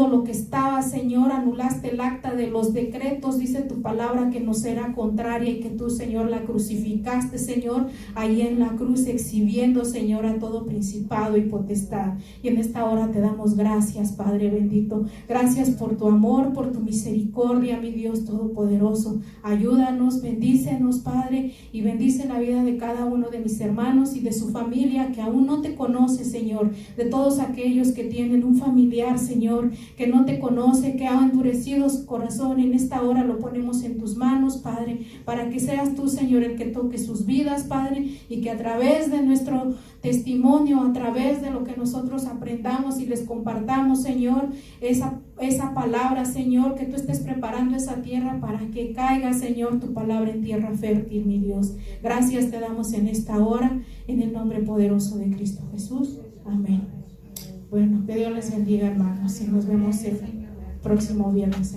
lo que estaba, Señor, anulaste el acta de los decretos, dice tu palabra, que nos era contraria, y que tú, Señor, la crucificaste, Señor, ahí en la cruz, exhibiendo, Señor, a todo principado y potestad. Y en esta hora te damos gracias, Padre bendito. Gracias por tu amor, por tu misericordia, mi Dios Todopoderoso. Ayúdanos, bendícenos, Padre, y bendice la vida de cada uno de mis hermanos y de su familia que aún no te conoce, Señor, de todos aquellos que tienen un familiar, Señor, que no te conoce, que ha endurecido su corazón. En esta hora lo ponemos en tus manos, Padre, para que seas tú, Señor, el que toque sus vidas, Padre, y que a través de nuestro testimonio, a través de lo que nosotros aprendamos y les compartamos, Señor, esa palabra, Señor, que tú estés preparando esa tierra para que caiga, Señor, tu palabra en tierra fértil, mi Dios. Gracias te damos en esta hora, en el nombre poderoso de Cristo Jesús. Amén. Bueno, que Dios les bendiga, hermanos, y nos vemos el próximo viernes.